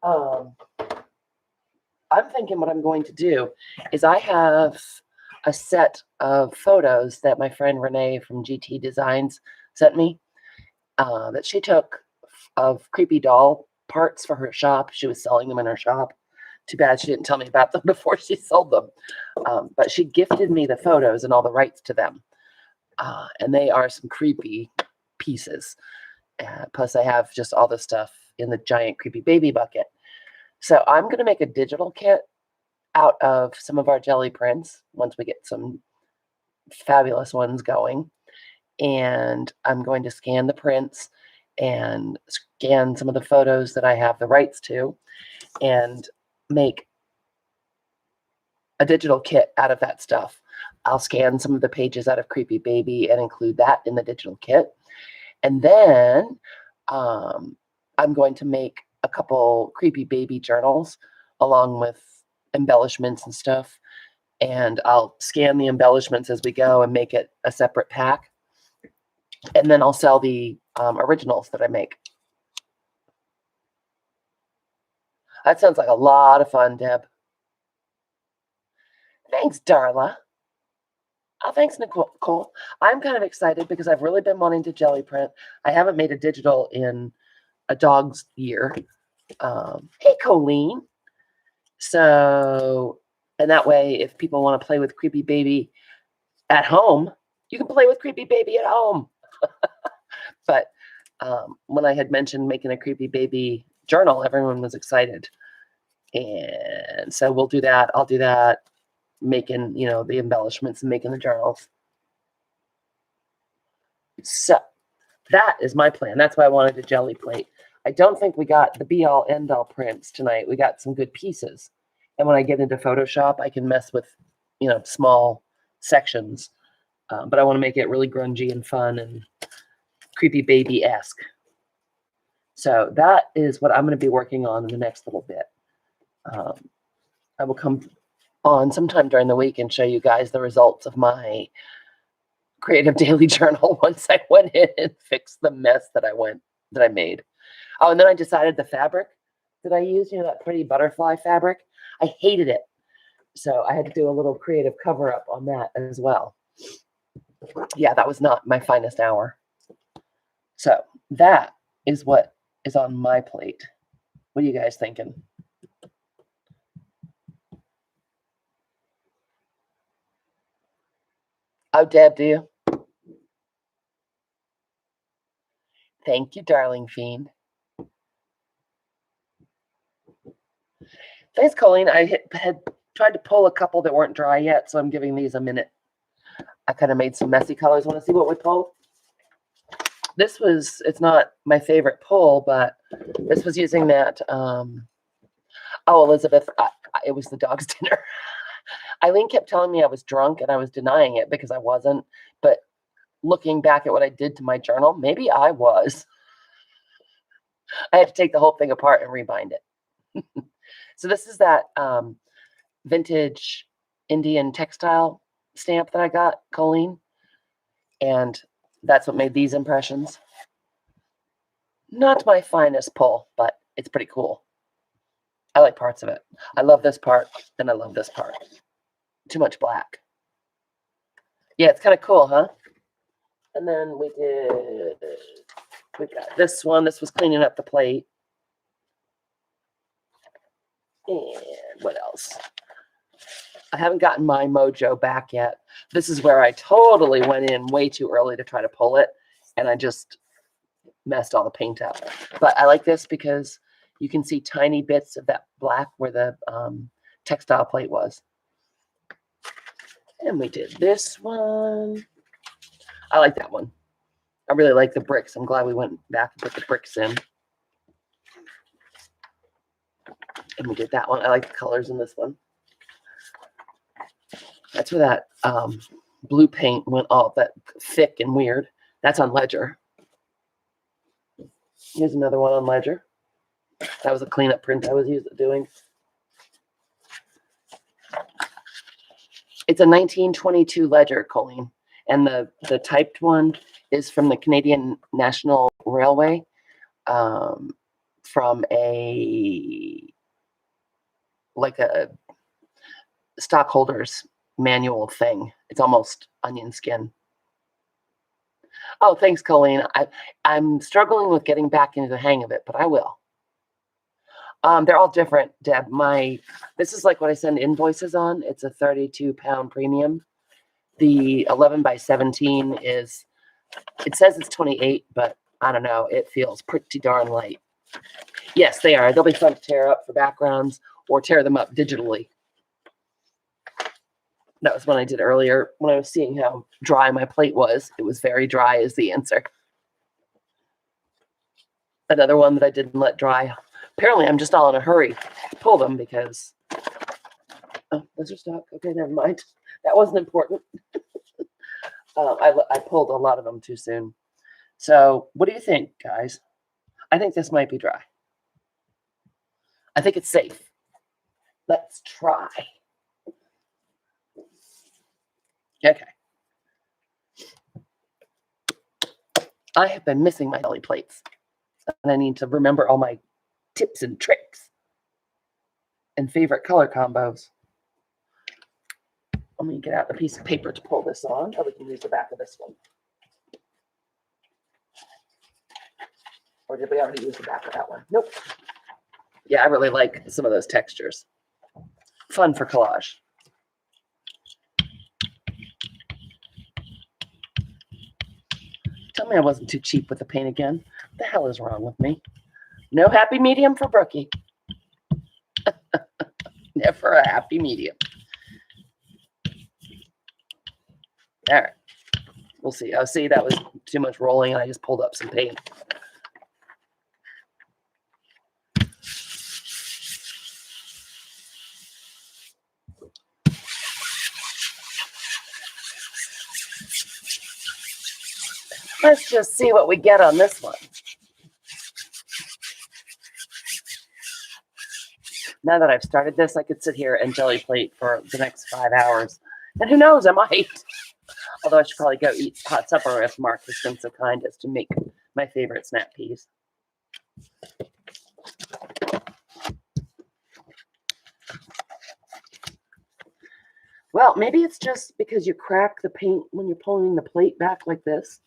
I'm thinking what I'm going to do is I have a set of photos that my friend Renee from GT Designs sent me that she took of creepy doll parts for her shop. She was selling them in her shop. Too bad she didn't tell me about them before she sold them. But she gifted me the photos and all the rights to them. And they are some creepy pieces. Plus I have just all the stuff in the giant creepy baby bucket. So I'm going to make a digital kit out of some of our jelly prints once we get some fabulous ones going. And I'm going to scan the prints and scan some of the photos that I have the rights to and make a digital kit out of that stuff. I'll scan some of the pages out of Creepy Baby and include that in the digital kit. And then I'm going to make a couple Creepy Baby journals along with embellishments and stuff. And I'll scan the embellishments as we go and make it a separate pack. And then I'll sell the originals that I make. That sounds like a lot of fun, Deb. Thanks, Darla. Oh, thanks, Nicole. I'm kind of excited because I've really been wanting to jelly print. I haven't made a digital in a dog's year. Hey, Colleen. So, and that way, if people want to play with Creepy Baby at home, you can play with Creepy Baby at home. But when I had mentioned making a Creepy Baby journal, everyone was excited. And so we'll do that. I'll do that, making, the embellishments and making the journals. So that is my plan. That's why I wanted a jelly plate. I don't think we got the be-all, end-all prints tonight. We got some good pieces. And when I get into Photoshop, I can mess with, small sections. But I want to make it really grungy and fun and Creepy Baby-esque. So that is what I'm going to be working on in the next little bit. I will come on sometime during the week and show you guys the results of my creative daily journal once I went in and fixed the mess that I made. Oh, and then I decided the fabric that I used, that pretty butterfly fabric, I hated it. So I had to do a little creative cover up on that as well. Yeah, that was not my finest hour. So that is what is on my plate. What are you guys thinking? Oh, Deb, do you? Thank you, darling fiend. Thanks, Colleen. I had tried to pull a couple that weren't dry yet, so I'm giving these a minute. I kind of made some messy colors. Want to see what we pulled? It's not my favorite pull, but this was using that, Elizabeth, it was the dog's dinner. Eileen kept telling me I was drunk, and I was denying it because I wasn't. But looking back at what I did to my journal, maybe I was. I had to take the whole thing apart and rebind it. So this is that vintage Indian textile stamp that I got, Colleen. And that's what made these impressions. Not my finest pull, but it's pretty cool. I like parts of it. I love this part, and I love this part. Too much black. Yeah, it's kind of cool, huh? And then we got this one. This was cleaning up the plate. And what else? I haven't gotten my mojo back yet. This is where I totally went in way too early to try to pull it, and I just messed all the paint up. But I like this because you can see tiny bits of that black where the textile plate was. And we did this one. I like that one. I really like the bricks. I'm glad we went back and put the bricks in. And we did that one. I like the colors in this one. That's where that blue paint went all that thick and weird. That's on Ledger. Here's another one on Ledger. That was a cleanup print I was doing. It's a 1922 Ledger, Colleen. And the typed one is from the Canadian National Railway, from a stockholder's manual thing. It's almost onion skin. Oh, thanks, Colleen. I'm struggling with getting back into the hang of it, but I will. They're all different, Deb. This is like what I send invoices on. It's a 32-pound premium. The 11 by 17 it says it's 28, but I don't know. It feels pretty darn light. Yes, they are. They'll be fun to tear up for backgrounds or tear them up digitally. That was one I did earlier when I was seeing how dry my plate was. It was very dry is the answer. Another one that I didn't let dry. Apparently, I'm just all in a hurry to pull them because... Oh, those are stuck. Okay, never mind. That wasn't important. I pulled a lot of them too soon. So what do you think, guys? I think this might be dry. I think it's safe. Let's try. Okay. I have been missing my jelly plates, and I need to remember all my tips and tricks and favorite color combos. Let me get out a piece of paper to pull this on, or we can use the back of this one. Or did we already use the back of that one? Nope. Yeah, I really like some of those textures. Fun for collage. Tell me I wasn't too cheap with the paint again. What the hell is wrong with me? No happy medium for Brookie. Never a happy medium. All right. We'll see. Oh, see, that was too much rolling, and I just pulled up some paint. Let's just see what we get on this one. Now that I've started this, I could sit here and jelly plate for the next 5 hours. And who knows, I might. Although I should probably go eat hot supper if Mark has been so kind as to make my favorite snap peas. Well, maybe it's just because you crack the paint when you're pulling the plate back like this.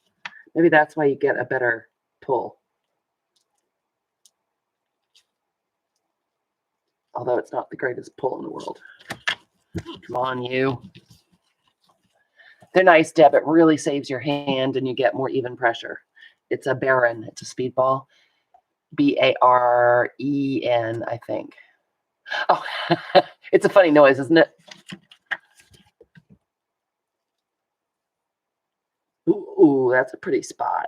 Maybe that's why you get a better pull. Although it's not the greatest pull in the world. Come on, you. They're nice, Deb. It really saves your hand and you get more even pressure. It's a Baron. It's a speedball. Baren, I think. Oh, it's a funny noise, isn't it? Ooh, that's a pretty spot.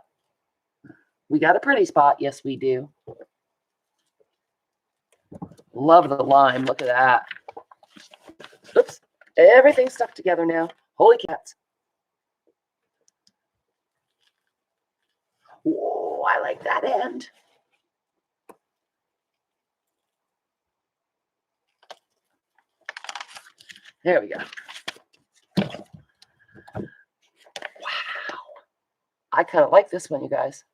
We got a pretty spot. Yes, we do. Love the lime. Look at that. Oops. Everything's stuck together now. Holy cats. Whoa, I like that end. There we go. Wow. I kind of like this one, you guys.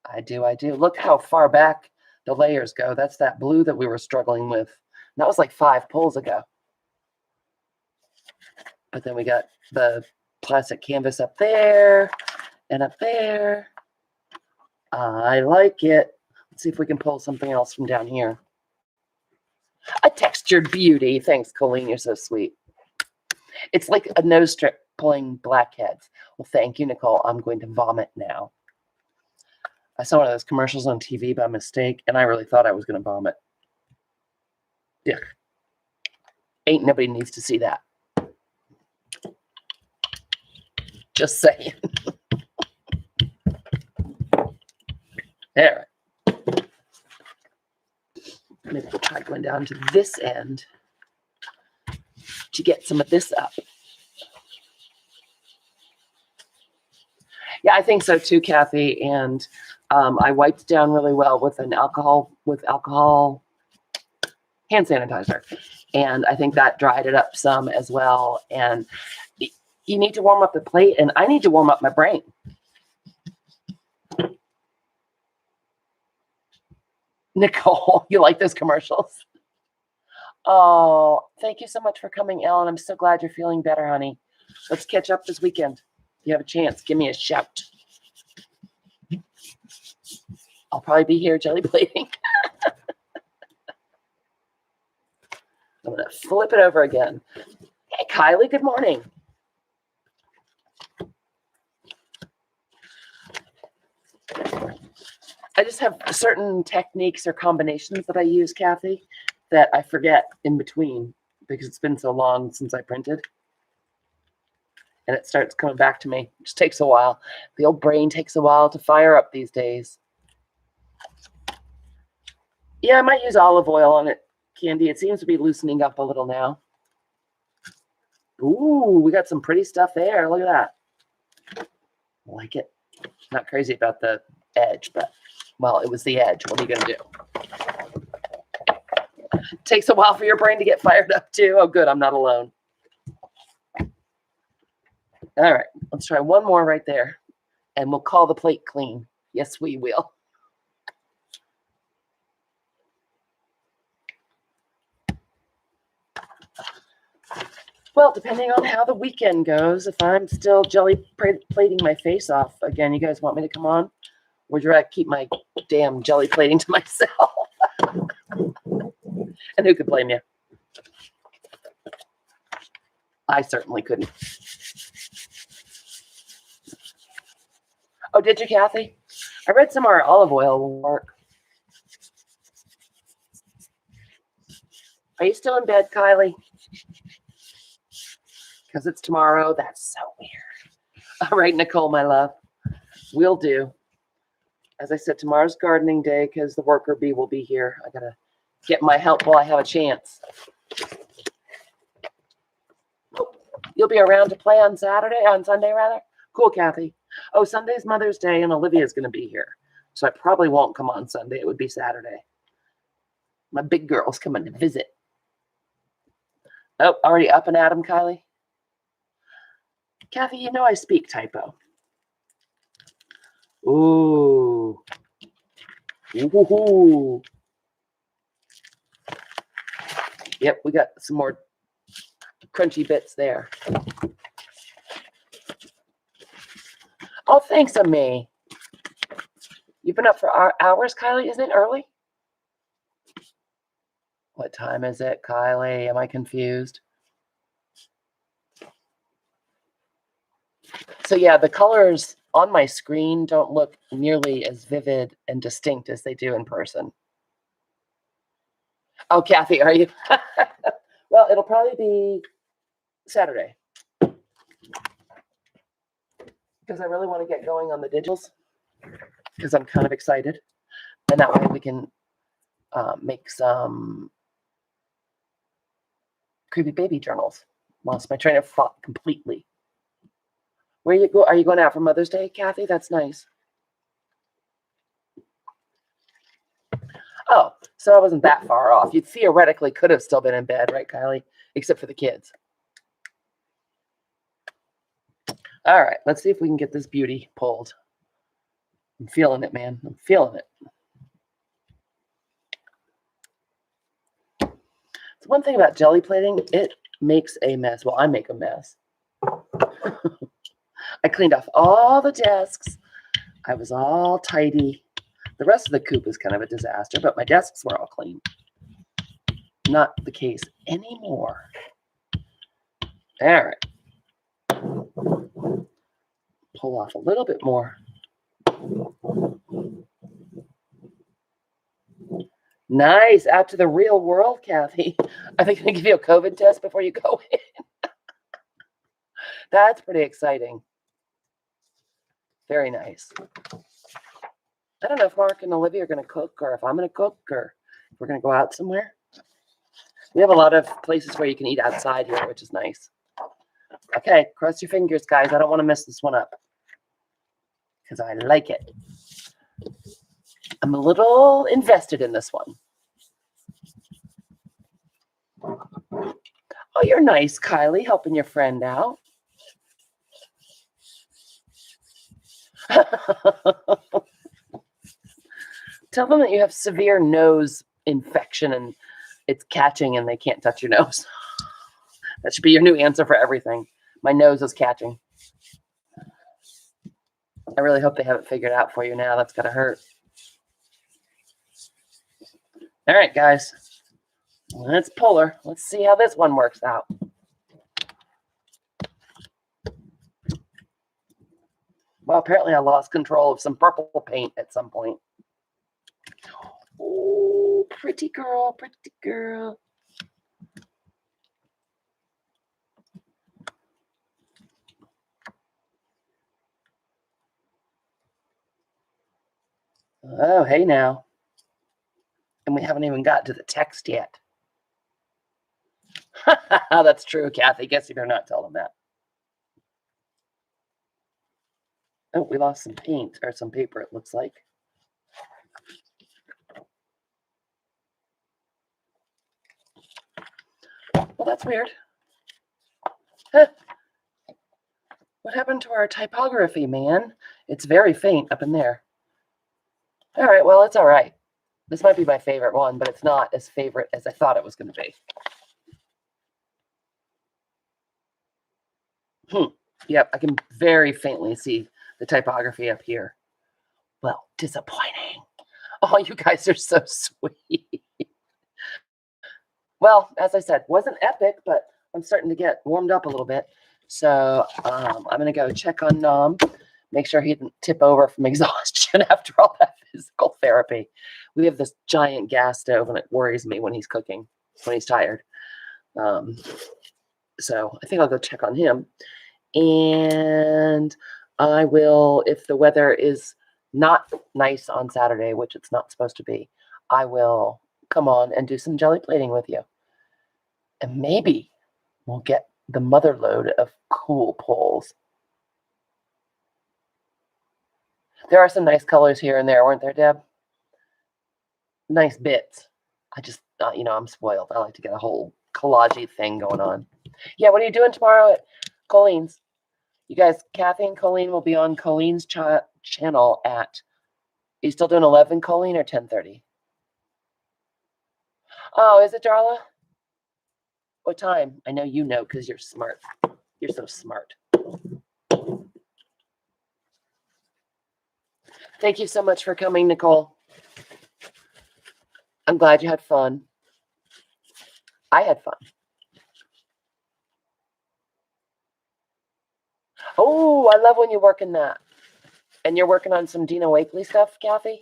I do. Look how far back the layers go. That's that blue that we were struggling with. And that was like 5 pulls ago. But then we got the plastic canvas up there and up there. I like it. Let's see if we can pull something else from down here. A textured beauty. Thanks, Colleen. You're so sweet. It's like a nose strip pulling blackheads. Well, thank you, Nicole. I'm going to vomit now. I saw one of those commercials on TV by mistake, and I really thought I was going to vomit. Yuck. Ain't nobody needs to see that. Just saying. There. Maybe we'll try going down to this end to get some of this up. Yeah, I think so too, Kathy. And I wiped down really well with alcohol hand sanitizer. And I think that dried it up some as well. And you need to warm up the plate, and I need to warm up my brain. Nicole, you like those commercials? Oh, thank you so much for coming, Ellen. I'm so glad you're feeling better, honey. Let's catch up this weekend. If you have a chance, give me a shout. I'll probably be here jelly plating. I'm going to flip it over again. Hey, Kylie, good morning. I just have certain techniques or combinations that I use, Kathy, that I forget in between because it's been so long since I printed. And it starts coming back to me. It just takes a while. The old brain takes a while to fire up these days. Yeah, I might use olive oil on it, Candy. It seems to be loosening up a little now. Ooh, we got some pretty stuff there. Look at that. I like it. Not crazy about the edge, but, well, it was the edge. What are you going to do? Takes a while for your brain to get fired up, too. Oh, good. I'm not alone. All right. Let's try one more right there, and we'll call the plate clean. Yes, we will. Well, depending on how the weekend goes, if I'm still jelly plating my face off again, you guys want me to come on? Would you rather keep my damn jelly plating to myself? And who could blame you? I certainly couldn't. Oh, did you, Kathy? I read somewhere olive oil will work. Are you still in bed, Kylie? Because it's tomorrow. That's so weird. All right, Nicole, my love. Will do. As I said, tomorrow's gardening day because the worker bee will be here. I got to get my help while I have a chance. You'll be around to play on Sunday, rather? Cool, Kathy. Oh, Sunday's Mother's Day, and Olivia's going to be here. So I probably won't come on Sunday. It would be Saturday. My big girl's coming to visit. Oh, already up and at 'em, Kylie? Kathy, you know I speak typo. Ooh. Ooh. Yep, we got some more crunchy bits there. Oh, thanks, Amy. You've been up for hours, Kylie? Isn't it early? What time is it, Kylie? Am I confused? So yeah, the colors on my screen don't look nearly as vivid and distinct as they do in person. Oh, Kathy, are you? Well, it'll probably be Saturday. Because I really want to get going on the digitals. Because I'm kind of excited. And that way we can make some creepy baby journals. Lost my train of thought completely. Where you go? Are you going out for Mother's Day, Kathy? That's nice. Oh, so I wasn't that far off. You theoretically could have still been in bed, right, Kylie? Except for the kids. All right, let's see if we can get this beauty pulled. I'm feeling it, man. I'm feeling it. So one thing about jelly plating, it makes a mess. Well, I make a mess. I cleaned off all the desks. I was all tidy. The rest of the coop was kind of a disaster, but my desks were all clean. Not the case anymore. All right. Pull off a little bit more. Nice. Out to the real world, Kathy. Are they going to give you a COVID test before you go in? That's pretty exciting. Very nice. I don't know if Mark and Olivia are going to cook or if I'm going to cook or if we're going to go out somewhere. We have a lot of places where you can eat outside here, which is nice. Okay, cross your fingers, guys. I don't want to mess this one up because I like it. I'm a little invested in this one. Oh, you're nice, Kylie, helping your friend out. Tell them that you have severe nose infection and it's catching and they can't touch your nose. That should be your new answer for everything. My nose is catching. I really hope they have it figured out for you now. That's gotta hurt. All right, guys. Let's pull her. Let's see how this one works out. Well, apparently I lost control of some purple paint at some point. Oh, pretty girl, pretty girl. Oh, hey now. And we haven't even got to the text yet. That's true, Kathy. Guess you better not tell them that. Oh, we lost some paint or some paper, it looks like. Well, that's weird. Huh. What happened to our typography, man? It's very faint up in there. All right, well, it's all right. This might be my favorite one, but it's not as favorite as I thought it was going to be. Yep, I can very faintly see the typography up here. Well, disappointing. Oh, you guys are so sweet. Well, as I said, wasn't epic, but I'm starting to get warmed up a little bit. So I'm going to go check on Nom, make sure he didn't tip over from exhaustion after all that physical therapy. We have this giant gas stove, and it worries me when he's cooking, when he's tired. So I think I'll go check on him. And I will, if the weather is not nice on Saturday, which it's not supposed to be, I will come on and do some jelly plating with you. And maybe we'll get the mother load of cool poles. There are some nice colors here and there, weren't there, Deb? Nice bits. I just, I'm spoiled. I like to get a whole collage thing going on. Yeah, what are you doing tomorrow at Colleen's? You guys, Kathy and Colleen will be on Colleen's channel at, are you still doing 11, Colleen, or 10:30? Oh, is it, Darla? What time? I know you know because you're smart. You're so smart. Thank you so much for coming, Nicole. I'm glad you had fun. I had fun. Oh, I love when you work in that. And you're working on some Dina Wakely stuff, Kathy?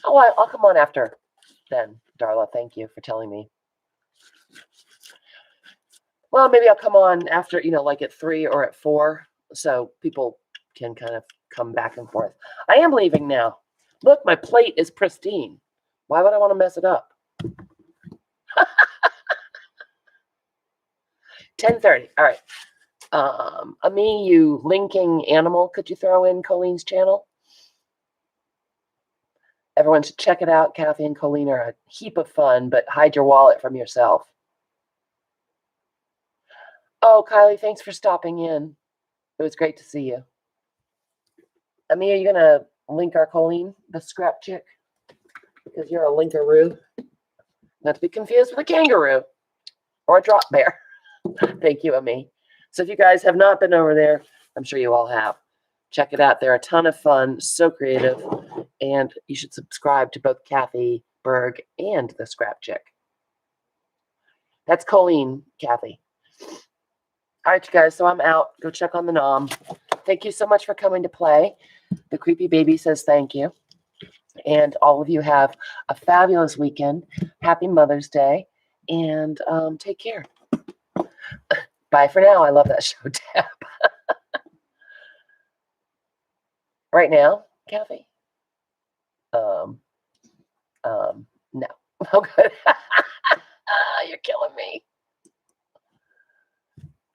Oh, I'll come on after then, Darla. Thank you for telling me. Well, maybe I'll come on after, like at 3 or at 4, so people can kind of come back and forth. I am leaving now. Look, my plate is pristine. Why would I want to mess it up? 10:30. All right. Ami, you linking animal, could you throw in Colleen's channel? Everyone should check it out. Kathy and Colleen are a heap of fun, but hide your wallet from yourself. Oh, Kylie, thanks for stopping in. It was great to see you. Ami, are you going to link our Colleen, the scrap chick? Because you're a linkaroo. Not to be confused with a kangaroo or a drop bear. Thank you, Ami. So if you guys have not been over there, I'm sure you all have. Check it out. They're a ton of fun, so creative, and you should subscribe to both Kathy Berg and the Scrap Chick. That's Colleen, Kathy. All right, you guys, so I'm out. Go check on the Nom. Thank you so much for coming to play. The creepy baby says thank you. And all of you have a fabulous weekend. Happy Mother's Day, and take care. Bye for now. I love that show, Deb. Right now, Kathy? No. Oh, good. You're killing me.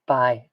Bye.